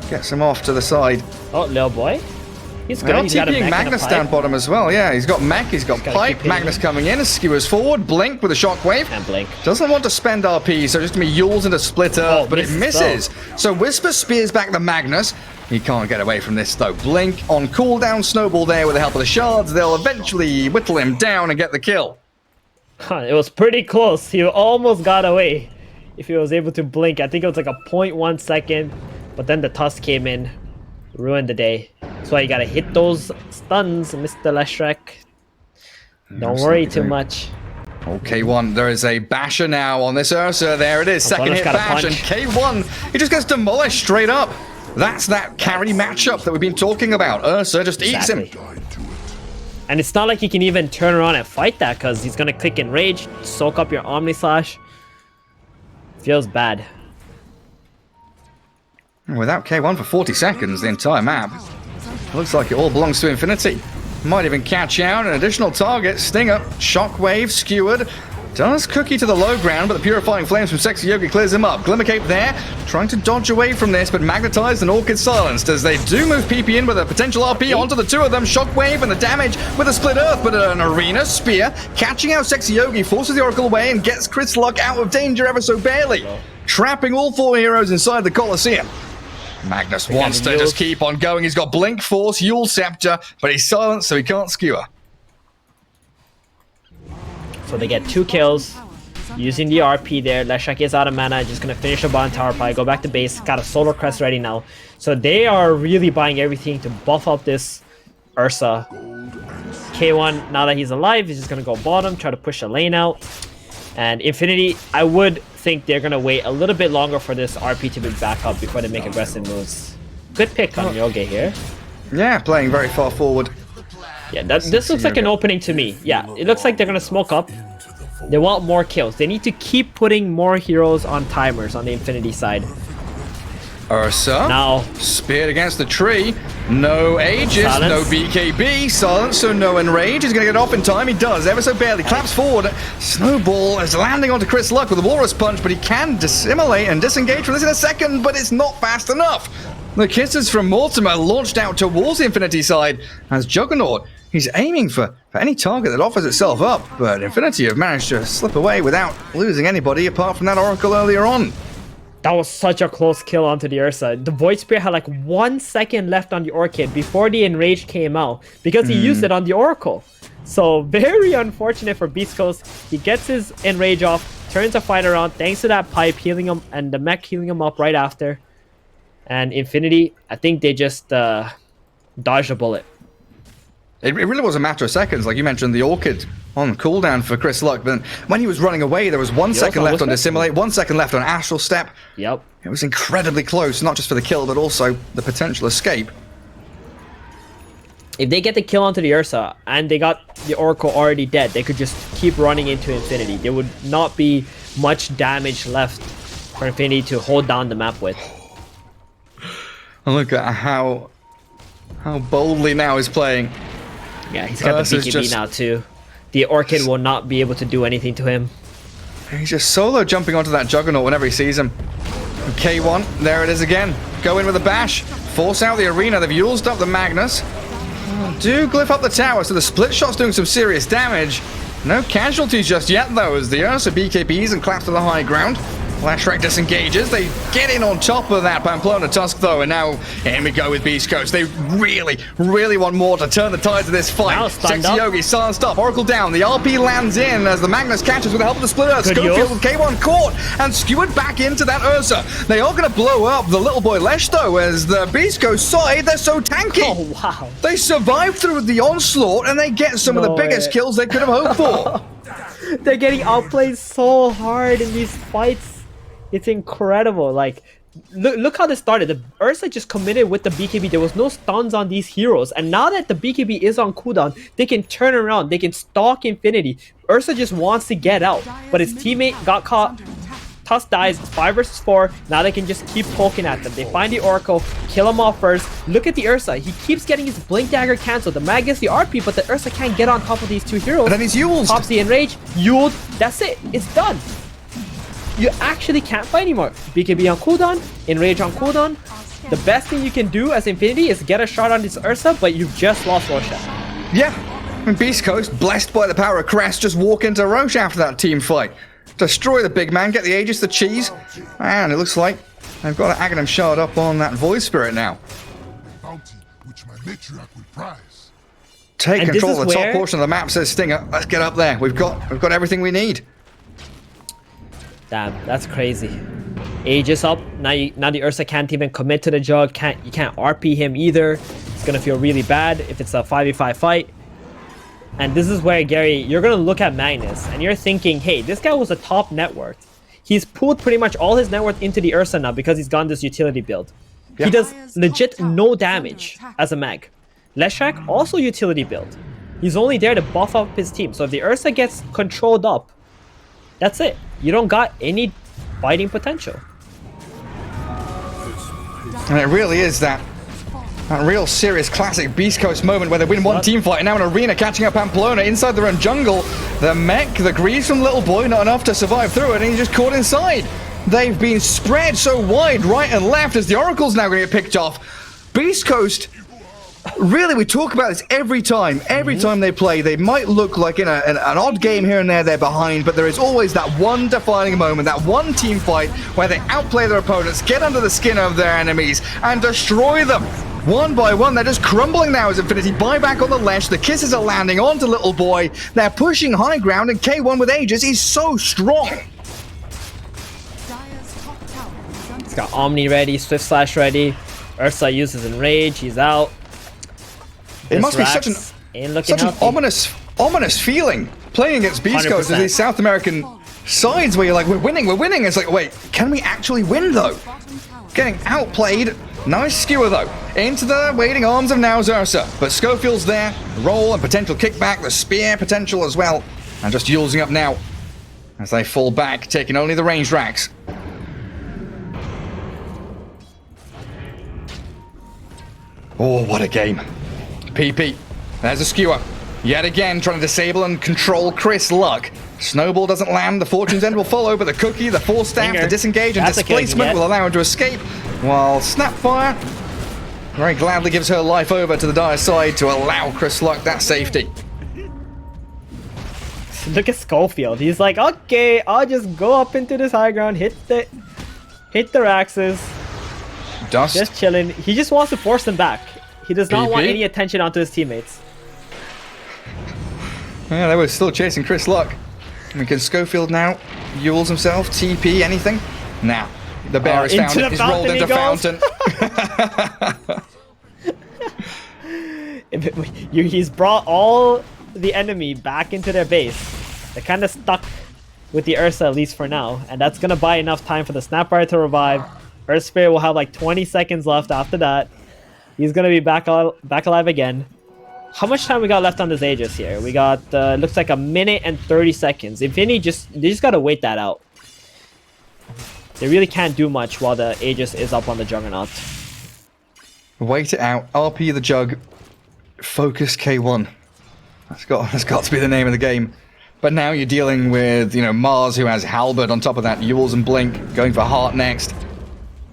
gets him off to the side. Oh, little boy. He's They're good. not He's got a TPing mech and a Magnus pipe. down bottom as well. Yeah, he's got mech, he's got gotta pipe. keep hitting Magnus him. coming in, skewers forward, blink with a shockwave. And blink. Doesn't want to spend RP, so just gonna be Yules into split earth, Oh, but it misses misses. So Whisper spears back the Magnus. He can't get away from this though. Blink on cooldown, snowball there with the help of the shards. They'll eventually whittle him down and get the kill. It was pretty close. He almost got away if he was able to blink. I think it was like a 0.1 second, but then the Tusk came in, ruined the day. That's why you gotta hit those stuns, Mr. Leshek. Don't worry too much. Okay, K1, there is a basher now on this Ursa. There it is, second hit got a bash, and punch. K1, he just gets demolished straight up. That's that carry matchup that we've been talking about. Ursa just eats him. And it's not like he can even turn around and fight that because he's going to click Enrage, soak up your Omni Slash. Feels bad. Without K1 for 40 seconds, the entire map looks like it all belongs to Infinity. Might even catch out an additional target. Stinger, Shockwave, skewered. Does Cookie to the low ground, but the Purifying Flames from Sexy Yogi clears him up. Glimmercape there, trying to dodge away from this, but Magnetized and Orchid silenced as they do move PP in with a potential RP onto the two of them. Shockwave and the damage with a Split Earth, but an Arena Spear catching out Sexy Yogi, forces the Oracle away and gets Chris Luck out of danger ever so barely, trapping all four heroes inside the Colosseum. Magnus wants to just keep on going. He's got Blink Force, Yule Scepter, but he's silenced, so he can't skewer. So they get 2 kills using the RP there. Leshak is out of mana, just gonna finish the bottom tower pie, go back to base, got a Solar Crest ready now. So they are really buying everything to buff up this Ursa. K1, now that he's alive, he's just gonna go bottom, try to push the lane out. And Infinity, I would think they're gonna wait a little bit longer for this RP to be back up before they make aggressive moves. Good pick on Yogi here. Yeah, playing very far forward. Yeah, this looks like an opening to me. Yeah, it looks like they're gonna smoke up. They want more kills. They need to keep putting more heroes on timers on the Infinity side. Ursa, Now, speared against the tree. No Aegis, Silence. no BKB. Silence, so no Enrage. He's going to get off in time. He does, ever so barely. Claps forward. Snowball is landing onto Chris Luck with a Walrus Punch, but he can dissimulate and disengage from this in a second, but it's not fast enough. The kisses from Mortimer launched out towards the Infinity side as Juggernaut. He's aiming for any target that offers itself up, but Infinity have managed to slip away without losing anybody apart from that Oracle earlier on. that was such a close kill onto the Ursa. The Void Spear had like 1 second left on the Orchid before the Enrage came out because he used it on the Oracle. So very unfortunate for Beast Coast. He gets his Enrage off, turns the fight around thanks to that pipe healing him and the mech healing him up right after. And Infinity, I think they just dodged a bullet. It really was a matter of seconds, like you mentioned, the Orchid on cooldown for Chris Luck. But when he was running away, there was 1 second left on Dissimulate, 1 second left on Astral Step. Yep. It was incredibly close, not just for the kill, but also the potential escape. If they get the kill onto the Ursa and they got the Oracle already dead, they could just keep running into Infinity. There would not be much damage left for Infinity to hold down the map with. And look at how boldly now he's playing. Yeah, he's got the BKB now too. The Orchid will not be able to do anything to him. He's just solo jumping onto that Juggernaut whenever he sees him. K1, there it is again. Go in with a bash. Force out the arena. They've used up the Magnus. Do glyph up the tower, so the split shot's doing some serious damage. No casualties just yet, though, as the Ursa BKBs and claps to the high ground. Flashback disengages. They get in on top of that Pamplona Tusk, though, and now in we go with Beast Coast. They really, really want more to turn the tides of this fight. Sexy Yogi silenced up. Oracle down. The RP lands in as the Magnus catches with the help of the Splitter. Schofield with K1 caught and skewered back into that Ursa. They are going to blow up the little boy Lesh, though, as the Beast Coast side, they're so tanky. Oh, wow. They survive through the onslaught and they get some of the biggest kills they could have hoped for. They're getting outplayed so hard in these fights. It's incredible. Like, look how this started. The Ursa just committed with the BKB. There was no stuns on these heroes. And now that the BKB is on cooldown, they can turn around. They can stalk Infinity. Ursa just wants to get out. But his teammate got caught. Tusk dies. 5 versus 4. Now they can just keep poking at them. They find the Oracle. Kill him off first. Look at the Ursa. He keeps getting his Blink Dagger canceled. The Mag gets the RP, but the Ursa can't get on top of these two heroes. And then he's Yuled. Pops the Enrage. Yuled. That's it. It's done. You actually can't fight anymore. BKB on cooldown, Enrage on cooldown. The best thing you can do as Infinity is get a shot on this Ursa, but you've just lost Roche. Yeah, and Beast Coast, blessed by the power of Crest, just walk into Roche after that team fight. Destroy the big man, get the Aegis, the cheese, and it looks like they've got an Aghanim shard up on that Void Spirit now. Bounty, which my matriarch will prize. Take And control this of is the top where- portion of the map, says Stinger. Let's get up there. We've got everything we need. Damn, that's crazy. Aegis up. Now the Ursa can't even commit to the Jug. You can't RP him either. It's gonna feel really bad if it's a 5v5 fight. And this is where, Gary, you're going to look at Magnus and you're thinking, hey, this guy was a top net worth. He's pulled pretty much all his net worth into the Ursa now because he's gone this utility build. He does legit no damage as a mag. Leshrac, also utility build. He's only there to buff up his team. So if the Ursa gets controlled up, that's it. You don't got any fighting potential. And it really is that real serious classic Beast Coast moment where they win one team fight and now an arena catching up Pamplona inside their own jungle. The mech, the grease from Little Boy, not enough to survive through it, and he's just caught inside. They've been spread so wide right and left as the Oracle's now going to get picked off. Beast Coast, really, we talk about this every time. Every time they play, they might look like in an odd game here and there they're behind, but there is always that one defining moment, that one team fight where they outplay their opponents, get under the skin of their enemies, and destroy them. One by one, they're just crumbling now as Infinity buy back on the Lesh. The kisses are landing onto Little Boy. They're pushing high ground, and K1 with Aegis is so strong. He's got Omni ready, Swift Slash ready. Ursa uses Enrage, he's out. It must be such an ominous feeling playing against Beast Coast as these South American sides where you're like, we're winning. It's like, wait, can we actually win though? Getting outplayed. Nice skewer though, into the waiting arms of now Ursa. But Schofield's there, roll and potential kickback, the spear potential as well. And just using up now as they fall back, taking only the ranged racks. Oh, what a game. PP, there's a skewer. Yet again, trying to disable and control Chris Luck. Snowball doesn't land, the Fortune's End will follow, but the cookie, the force staff, the disengage and displacement will allow him to escape, while Snapfire very gladly gives her life over to the Dire side to allow Chris Luck that safety. Look at Schofield. He's like, okay, I'll just go up into this high ground, hit the Raxes. Dust. Just chilling. He just wants to force them back. He does not want any attention onto his teammates. Yeah, they were still chasing Chris Luck. I mean, can Schofield now Yules himself, TP, anything? Now, the bear is found it. He's rolled into Fountain. He's brought all the enemy back into their base. They're kind of stuck with the Ursa, at least for now. And that's going to buy enough time for the Snapfire to revive. Earth Spirit will have like 20 seconds left after that. He's going to be back alive again. How much time we got left on this Aegis here? We got, looks like 1 minute and 30 seconds. Infinity they just got to wait that out. They really can't do much while the Aegis is up on the Juggernaut. Wait it out. RP the Jug. Focus K1. That's got to be the name of the game. But now you're dealing with, Mars, who has Halberd on top of that. Yules and Blink going for Heart next.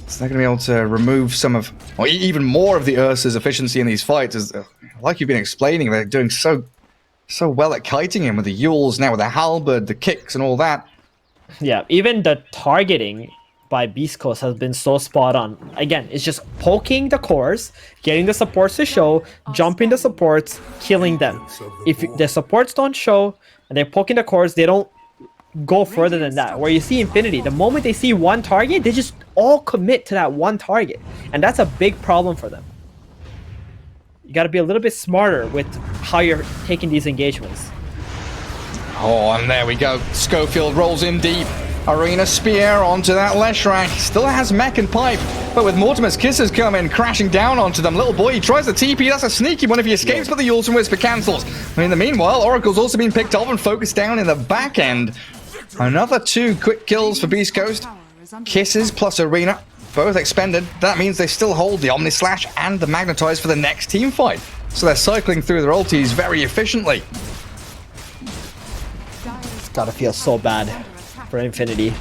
So they're going to be able to remove some of, or even more of the Ursa's efficiency in these fights. As, like you've been explaining, they're doing so well at kiting him with the Yules, now with the Halberd, the kicks and all that. Yeah, even the targeting by Beast Coast has been so spot on. Again, it's just poking the cores, getting the supports to show, jumping the supports, killing them. If the supports don't show, and they're poking the cores, they don't go further than that. Where you see Infinity, the moment they see one target, they just all commit to that one target. And that's a big problem for them. You got to be a little bit smarter with how you're taking these engagements. Oh, and there we go. Schofield rolls in deep. Arena Spear onto that Leshrac. Still has mech and pipe, but with Mortimer's kisses coming crashing down onto them. Little Boy, he tries the TP. That's a sneaky one if he escapes, but the Yules and Whisper cancels. In the meanwhile, Oracle's also been picked off and focused down in the back end. Another 2 quick kills for Beast Coast. Kisses plus Arena, both expended. That means they still hold the Omni Slash and the Magnetize for the next team fight. So they're cycling through their ultis very efficiently. It's gotta feel so bad for Infinity.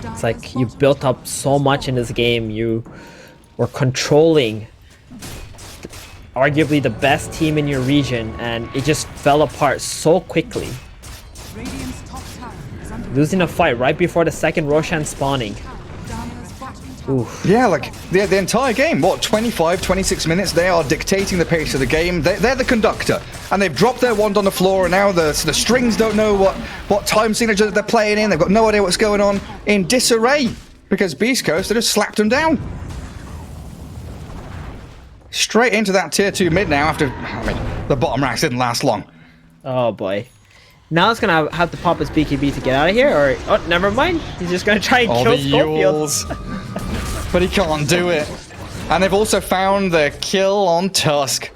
It's like you built up so much in this game. You were controlling arguably the best team in your region, and it just fell apart so quickly. Losing a fight right before the second Roshan spawning. Oof. Yeah, like the entire game, what, 25, 26 minutes, they are dictating the pace of the game. They're the conductor, and they've dropped their wand on the floor, and now the strings don't know what time signature they're playing in. They've got no idea what's going on, in disarray, because Beast Coast, they just slapped them down. Straight into that tier 2 mid now after, the bottom racks didn't last long. Oh boy. Now it's gonna have to pop his BKB to get out of here, or oh, never mind. He's just gonna try and Oh, kill the Schofield. Yules. But he can't do it. And they've also found the kill on Tusk.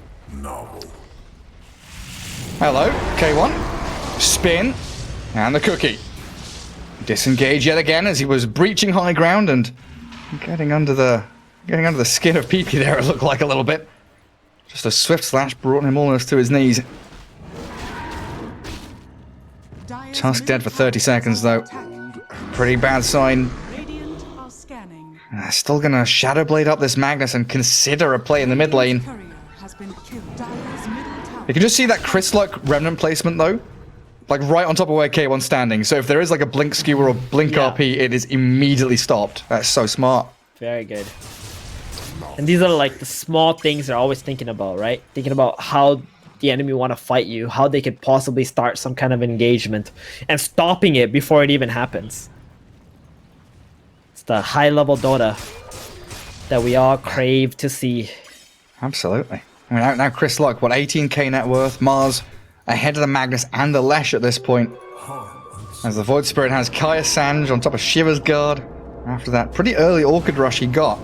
Hello, K1. Spin. And the cookie. Disengage yet again as he was breaching high ground and getting under the skin of PP there, it looked like a little bit. Just a swift slash brought him almost to his knees. Dire's Tusk dead for middle 30 seconds though. attack. Pretty bad sign. Radiant are scanning. Still gonna Shadow Blade up this Magnus and consider a play in the mid lane. Courier has been killed. Dire's middle tower. You can just see that Chris-like Remnant placement though. Like right on top of where K1's standing. So if there is like a blink skewer or blink Yeah. RP, it is immediately stopped. That's so smart. Very good. And these are like the small things they're always thinking about, right? Thinking about how the enemy want to fight you, how they could possibly start some kind of engagement, and stopping it before it even happens. It's the high-level Dota that we all crave to see. Absolutely. I mean, now Chris Luck, what, 18k net worth, Mars ahead of the Magnus and the Lesh at this point. As the Void Spirit has Kaya Sanj on top of Shiva's guard. After that pretty early Orchid Rush he got.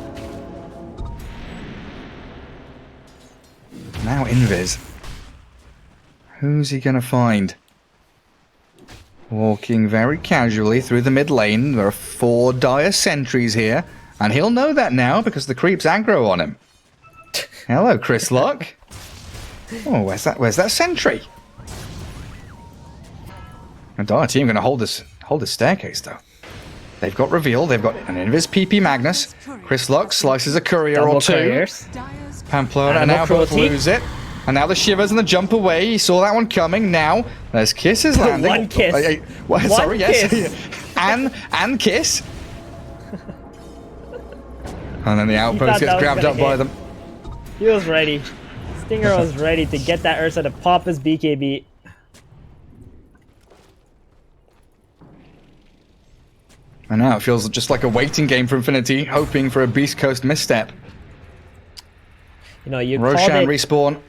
Now Invis. Who's he gonna find? Walking very casually through the mid lane. There are 4 dire sentries here. And he'll know that now because the creeps aggro on him. Hello, Chris Luck. Oh, where's that sentry? The dire team gonna hold this staircase though. They've got reveal, they've got an Invis PP Magnus. Chris Luck slices a courier Double or 2. couriers. Dire's Pamplona Animal now both cruelty. lose it. And now the shivers and the jump away. He saw that one coming. Now there's kisses landing. One kiss. Well, One sorry, yes. kiss. and kiss. And then the thought outpost that gets was grabbed gonna up by hit. them. He was ready. Stinger was ready to get that Ursa to pop his BKB. And now it feels just like a waiting game for Infinity, hoping for a Beast Coast misstep. You know, you called Roshan it respawn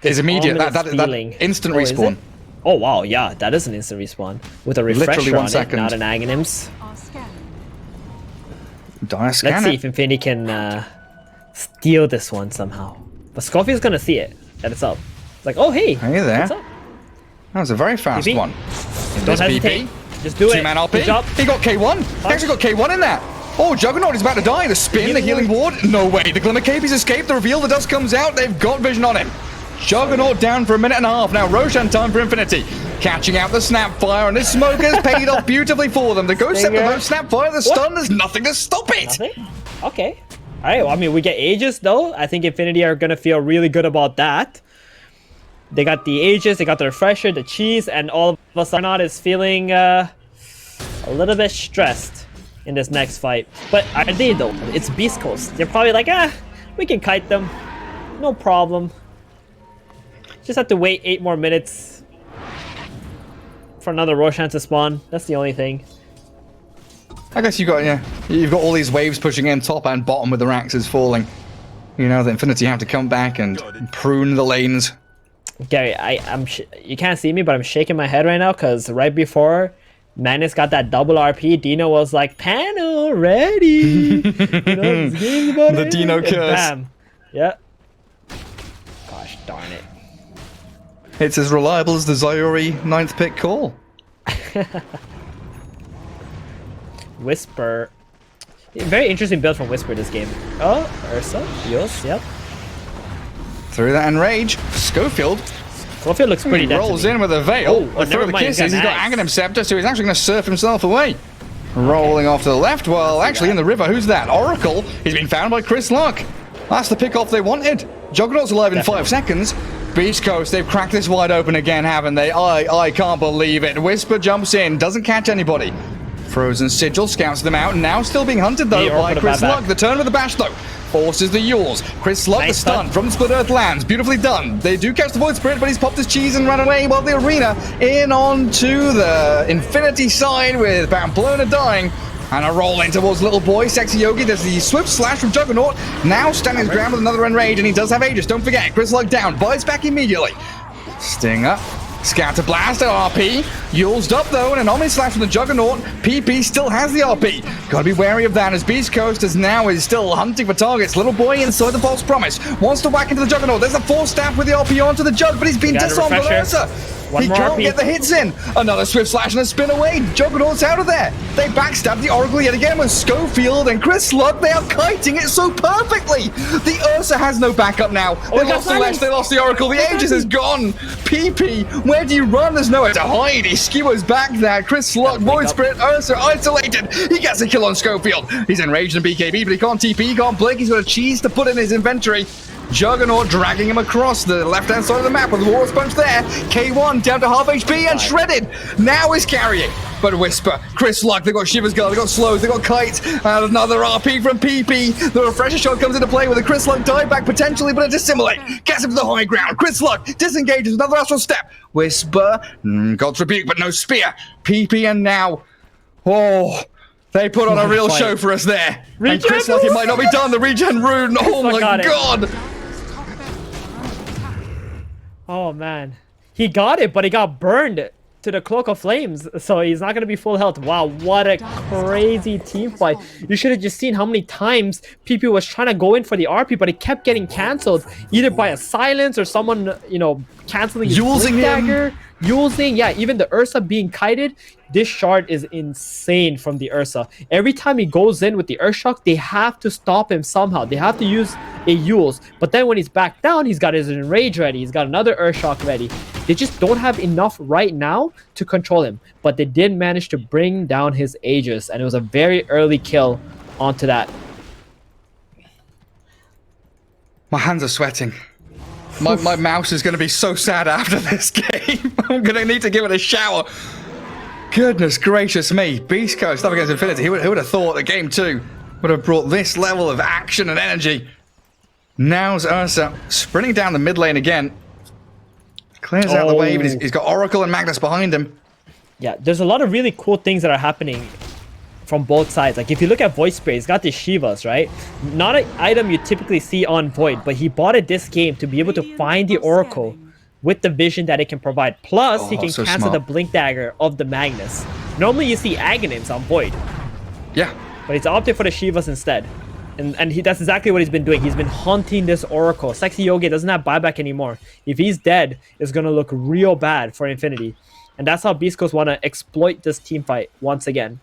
is immediate. That ominous feeling. instant Oh, is respawn. it? Oh wow, yeah, that is an instant respawn with a refresher Literally 1 on second. it, not an Aghanims. are scanning. Dire Let's scanner. see if Infinity can steal this one somehow. But Scorpion's gonna see it that it's up. It's like, oh hey, Hey there. what's up? That was a very fast PP. one. Don't This hesitate. PP. Just do it. 2-man RP. Good job. He got K1. He actually got K1 in that. Oh, Juggernaut is about to die. The spin, the healing ward. No way. The Glimmer Cape, he's escaped. The reveal, the dust comes out. They've got vision on him. Juggernaut down for a minute and a half. Now Roshan time for Infinity. Catching out the Snapfire, and this smoke has paid off beautifully for them. The Ghost set the Stinger. most Snapfire, the stun, there's nothing to stop it. Nothing? Okay. Alright, well, I mean, we get Aegis though. I think Infinity are gonna feel really good about that. They got the Aegis, they got the Refresher, the Cheese, and all of a sudden Arnaud is feeling a little bit stressed in this next fight. But are they though? It's Beast Coast. They're probably like, we can kite them. No problem. Just have to wait 8 more minutes for another Roshan to spawn. That's the only thing. I guess you've got all these waves pushing in top and bottom with the Raxes falling. You know, the Infinity have to come back and prune the lanes. Gary, you can't see me, but I'm shaking my head right now because right before Magnus got that double RP, Dino was like, "Panel ready." You know, this game's about The it. Dino And curse. Bam. Yeah. Gosh darn it. It's as reliable as the Zayuri 9th pick call. Whisper. Very interesting build from Whisper this game. Oh, Ursa. Yos, yep. Through that enrage, Schofield Schofield looks pretty dead to rolls me. in with a veil. Oh, But through never the mind, he's got kisses, he's got an axe. Aghanim Scepter, so he's actually going to surf himself away. Rolling off to the left. Well, actually in the river, who's that? Oracle. He's been found by Chris Luck. That's the pick-off they wanted. Juggernaut's alive in 5 seconds. Beach Coast, they've cracked this wide open again, haven't they? I can't believe it. Whisper jumps in, doesn't catch anybody. Frozen Sigil scouts them out, now still being hunted though Hey, by Oracle Chris back. Luck. The turn with the bash though forces the Yules. Chris Luck, the Nice stun stun. from Split Earth lands. Beautifully done. They do catch the Void Spirit, but he's popped his cheese and run away while the arena in onto the Infinity side with Pamplona dying. And a roll in towards Little Boy, Sexy Yogi. There's the swift slash from Juggernaut. Now standing his ground with another enrage, and he does have Aegis. Don't forget, Chris Luck down. Buys back immediately. Sting up. Scatter Blast at RP. Yulesed up though, and an Omni Slash from the Juggernaut. PP still has the RP. Gotta be wary of that as Beast Coast is still hunting for targets. Little boy inside the False Promise. Wants to whack into the Juggernaut. There's a Force Staff with the RP onto the Jug, but he's been disarmed by Ursa. He can't get the hits in. Another Swift Slash and a spin away. Juggernaut's out of there. They backstab the Oracle yet again with Schofield and Chris Luck. They are kiting it so perfectly. The Ursa has no backup now. They lost the Lash, they lost the Oracle. The Aegis is gone. PP, where do you run? There's nowhere to hide. He skewers back there. Chris Luck, Void Spirit, Ursa isolated. He gets a kill on Schofield. He's enraged in BKB, but he can't TP, he can't blink. He's got a cheese to put in his inventory. Juggernaut dragging him across the left-hand side of the map with the Walrus Punch there. K1 down to half HP and shredded. Now is carrying. But Whisper, Chris Luck, they got Shivers Girl, they got Slows, they got Kite, and another RP from PP. The Refresher Shot comes into play with a Chris Luck dieback potentially, but a Dissimulate gets him to the high ground. Chris Luck disengages, another Astral Step. Whisper, God's Rebuke, but no Spear. PP and now, they put on a real show for us there. And Chris Luck, it might not be done. The regen rune, oh my god. Oh man, he got it, but he got burned to the Cloak of Flames, so he's not going to be full health. Wow, what a crazy team fight. You should have just seen how many times PP was trying to go in for the RP, but it kept getting cancelled, either by a silence or someone, you know, canceling his blink dagger. Yeah, even the Ursa being kited. This shard is insane from the Ursa. Every time he goes in with the Earthshock, they have to stop him somehow. They have to use a Yules. But then when he's back down, he's got his Enrage ready. He's got another Earthshock ready. They just don't have enough right now to control him. But they did manage to bring down his Aegis. And it was a very early kill onto that. My hands are sweating. My mouse is going to be so sad after this game. I'm going to need to give it a shower. Goodness gracious me. Beast Coast up against Infinity. Who would have thought that game 2 would have brought this level of action and energy? Now's Ursa sprinting down the mid lane again. Clears out the wave. And he's got Oracle and Magnus behind him. Yeah, there's a lot of really cool things that are happening from both sides. Like if you look at Void Spirit, he's got the Shivas, right? Not an item you typically see on Void, but he bought it this game to be able to find the Oracle with the vision that it can provide. Plus, he can cancel the Blink Dagger of the Magnus. Normally you see Aghanim's on Void. Yeah. But he's opted for the Shivas instead. And that's exactly what he's been doing. He's been hunting this Oracle. Sexy Yogi doesn't have buyback anymore. If he's dead, it's going to look real bad for Infinity. And that's how Beast Coast want to exploit this team fight once again.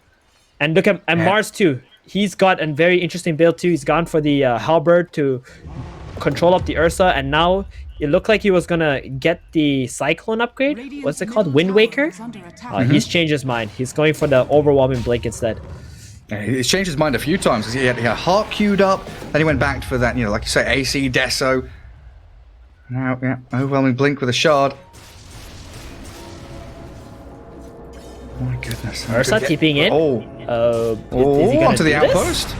And look at Mars too. He's got a very interesting build too. He's gone for the Halberd to control up the Ursa, and now it looked like he was gonna get the Cyclone upgrade. What's it called? Wind Waker? He's changed his mind. He's going for the Overwhelming Blink instead. Yeah, he's changed his mind a few times. He had Heart queued up, then he went back for that, like you say, AC, Deso. Now, Overwhelming Blink with a shard. Oh my goodness. Ursa TPing in. Onto the outpost.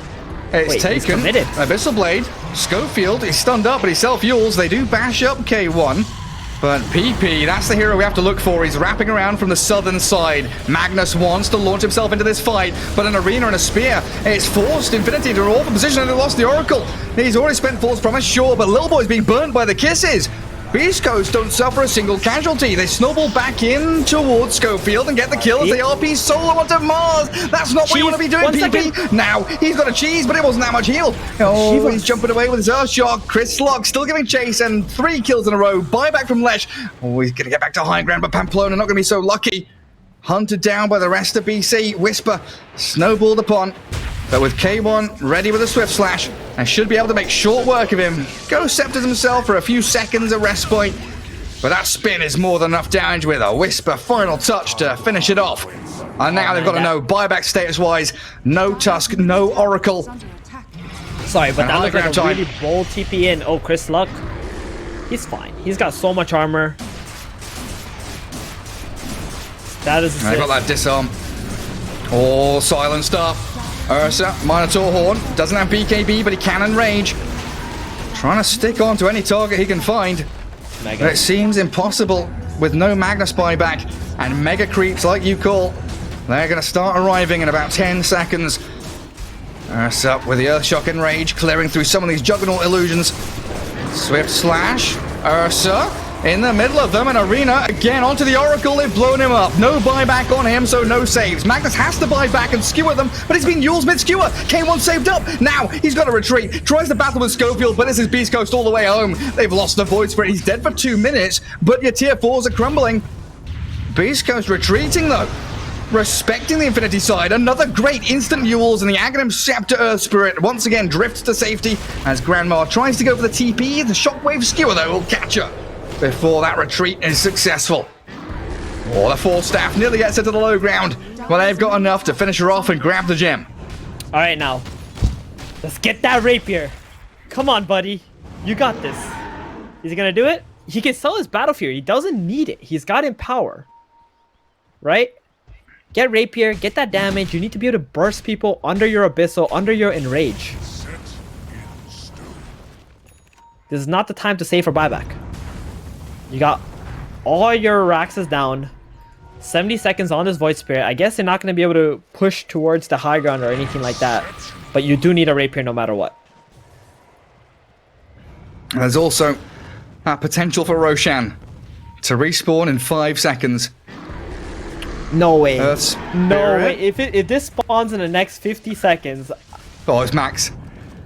It's taken. Abyssal Blade. Schofield, he's stunned up, but he self-fuels. They do bash up K1. But PP, that's the hero we have to look for. He's wrapping around from the southern side. Magnus wants to launch himself into this fight, but an arena and a spear. It's forced Infinity to an awful position, and they lost the Oracle. He's already spent False Promise, sure, but Little Boy's being burnt by the kisses. Beast Coast don't suffer a single casualty. They snowball back in towards Schofield and get the kill as they RP solo onto Mars. That's not what you want to be doing, PP. Now, he's got a cheese, but it wasn't that much heal. He's jumping away with his Earthshock. Chris Lock still giving chase, and 3 kills in a row. Buyback from Lesh. He's going to get back to high ground, but Pamplona not going to be so lucky. Hunted down by the rest of BC. Whisper snowballed upon. But with K1 ready with a Swift Slash, and should be able to make short work of him. Ghost scepters himself for a few seconds of rest point. But that spin is more than enough damage with a Whisper final touch to finish it off. And now they've got to know buyback status-wise. No Tusk, no Oracle. Sorry, but that looked like a really bold TP in. Oh, Chris Luck. He's fine. He's got so much armor. That is I got that disarm. Oh, silent stuff. Ursa, Minotaur Horn, doesn't have BKB, but he can enrage. Trying to stick on to any target he can find. But it seems impossible with no Magnus buyback and mega creeps like you call. They're going to start arriving in about 10 seconds. Ursa with the Earthshock enrage, clearing through some of these Juggernaut illusions. Swift Slash, Ursa in the middle of them, and Arena again onto the Oracle. They've blown him up. No buyback on him, so no saves. Magnus has to buy back and skewer them, but he's been Yule's mid-skewer. K1 saved up. Now he's got to retreat. Tries to battle with Schofield, but this is Beast Coast all the way home. They've lost the Void Spirit. He's dead for 2 minutes, but your tier 4s are crumbling. Beast Coast retreating though. Respecting the Infinity side. Another great instant Yules, and the Aghanim Scepter Earth Spirit once again drifts to safety as Grandma tries to go for the TP. The Shockwave Skewer though will catch her before that retreat is successful. Oh, the 4 staff nearly gets her to the low ground. Well, they've got enough to finish her off and grab the gem. All right, now let's get that rapier. Come on, buddy. You got this. Is he gonna do it? He can sell his Battle Fury. He doesn't need it. He's got Empower. Right? Get rapier. Get that damage. You need to be able to burst people under your Abyssal, under your Enrage. This is not the time to save for buyback. You got all your Raxes down. 70 seconds on this Void Spirit. I guess they're not going to be able to push towards the high ground or anything like that. But you do need a rapier no matter what. There's also potential for Roshan to respawn in 5 seconds. No way. Earth's No way. If this spawns in the next 50 seconds... Oh, it's max.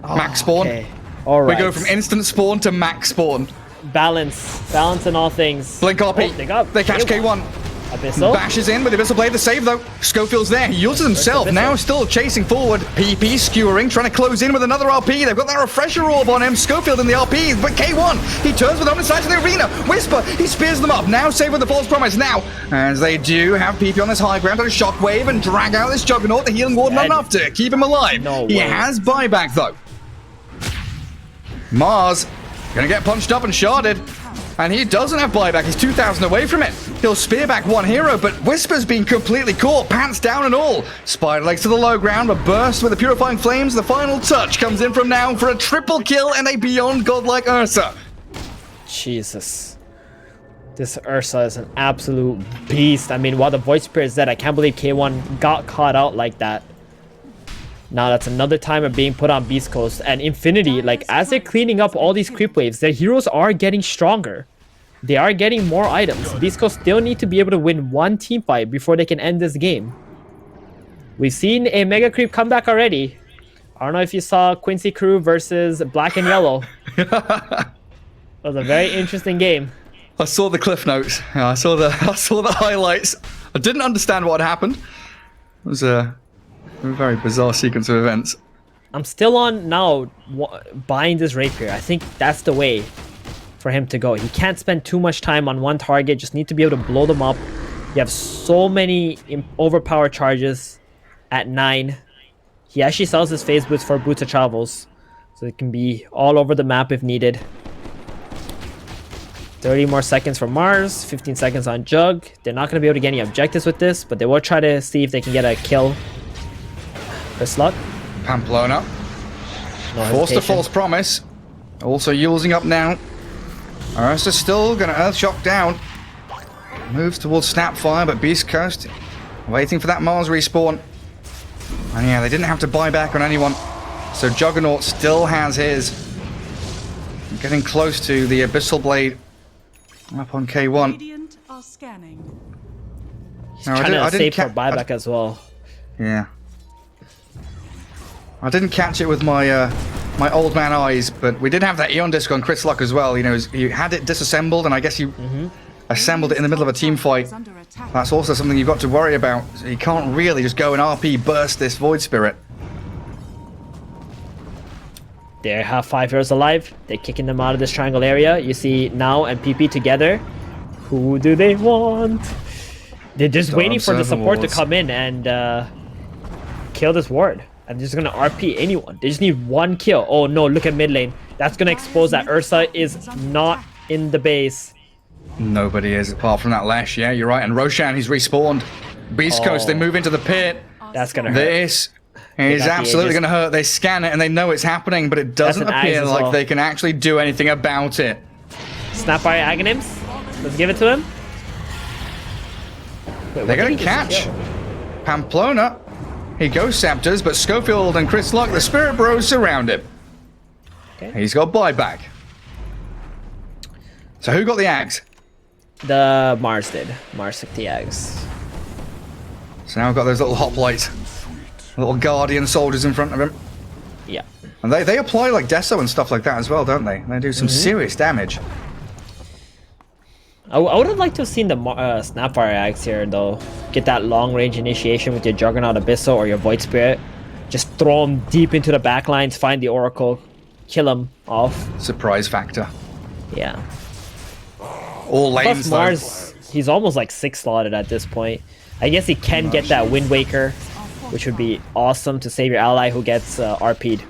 Max spawn. Okay. All right. We go from instant spawn to max spawn. Balance in all things. Blink RP. Oh, they catch K1. Abyssal. Bashes in with the Abyssal Blade. The save though. Schofield's there. He uses himself. Now still chasing forward. PP skewering. Trying to close in with another RP. They've got that refresher orb on him. Schofield in the RP. But K1. He turns with Omniscience to the arena. Whisper. He spears them up. Now save with the False Promise. Now, as they do have PP on this high ground on a Shockwave and drag out this Juggernaut. The Healing Ward not enough to keep him alive. He has buyback though. Mars gonna get punched up and sharded. And he doesn't have buyback. He's 2,000 away from it. He'll spear back one hero, but Whisper's been completely caught. Pants down and all. Spider legs to the low ground, but burst with the Purifying Flames. The final touch comes in from now for a triple kill and a beyond godlike Ursa. Jesus. This Ursa is an absolute beast. I mean, while the Void Spirit is dead, I can't believe K1 got caught out like that. Now that's another timer being put on Beast Coast. And Infinity, like, as they're cleaning up all these creep waves, their heroes are getting stronger. They are getting more items. Beast Coast still need to be able to win one team fight before they can end this game. We've seen a Mega Creep come back already. I don't know if you saw Quincy Crew versus Black and Yellow. It was a very interesting game. I saw the cliff notes. I saw the highlights. I didn't understand what had happened. It was a very bizarre sequence of events. I'm still on now buying this rapier. I think that's the way for him to go. He can't spend too much time on one target. Just need to be able to blow them up. You have so many overpowered charges at 9. He actually sells his phase boots for Boots of Travels, so it can be all over the map if needed. 30 more seconds for Mars, 15 seconds on Jug. They're not going to be able to get any objectives with this, but they will try to see if they can get a kill. Best luck. Pamplona. No Forced a hesitation. False Promise. Also using up now. Ursa's still going to Earthshock down. Moves towards Snapfire, but Beast Coast waiting for that Mars respawn. And yeah, they didn't have to buy back on anyone. So Juggernaut still has his. Getting close to the Abyssal Blade. Up on K1. Radiant are scanning. He's No, trying to save for I buyback as well. Yeah. I didn't catch it with my my old man eyes, but we did have that Eon disc on Chris Luck as well. You know, you had it disassembled, and I guess you assembled it in the middle of a team fight. Is under attack. That's also something you've got to worry about. So you can't really just go and RP burst this Void Spirit. They have 5 heroes alive. They're kicking them out of this triangle area. You see Now and PP together. Who do they want? They're just waiting for the support to come in and kill this ward. And they're just gonna RP anyone. They just need one kill. Oh no, look at mid lane. That's gonna expose that Ursa is not in the base. Nobody is apart from that Lash. Yeah, you're right. And Roshan, he's respawned. Beast Coast, they move into the pit. That's gonna hurt. This is got the absolutely Aegis. going to hurt. They scan it and they know it's happening, but it doesn't an Aegis appear as like well. they can actually do anything about it. Snapfire Aghanims. Let's give it to him. Wait, They're what going did to he just catch kill? Pamplona. He Ghost Scepters, but Schofield and Chris Luck, the Spirit Bros, surround him. Okay. He's got buyback. So who got the Ags? The Mars did. Mars took the eggs. So now we've got those little hoplites, little guardian soldiers in front of him. Yeah. And they apply like Deso and stuff like that as well, don't they? They do some serious damage. I would have liked to have seen the Snapfire Axe here, though. Get that long-range initiation with your Juggernaut Abysso or your Void Spirit. Just throw him deep into the back lines, find the Oracle, kill him off. Surprise factor. Yeah. All lanes Plus Mars, he's almost like 6-slotted at this point. I guess he can get that Wind Waker, which would be awesome to save your ally who gets RP'd.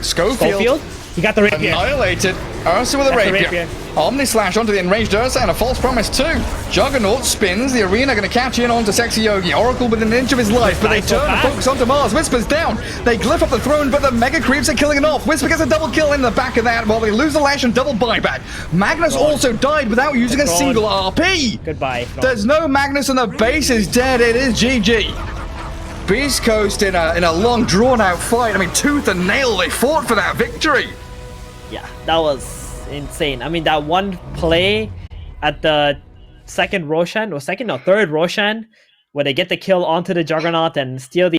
Schofield He got the Rapier. annihilated. Ursa with a That's the rapier. rapier. Omni Slash onto the enraged Ursa and a false promise too. Juggernaut spins. The arena going to catch in onto Sexy Yogi. Oracle within an inch of his life, but they Nice, so turn and fast. focus onto Mars. Whisper's down. They glyph up the throne, but the Mega Creeps are killing it off. Whisper gets a double kill in the back of that while they lose the Lash and double buyback. Magnus also died without using a Gone. single RP. Goodbye. There's no Magnus and the base is dead. It is GG. Beast Coast in a long drawn out fight. I mean, tooth and nail they fought for that victory. Yeah, that was insane. I mean, that one play at the third Roshan, where they get the kill onto the Juggernaut and steal the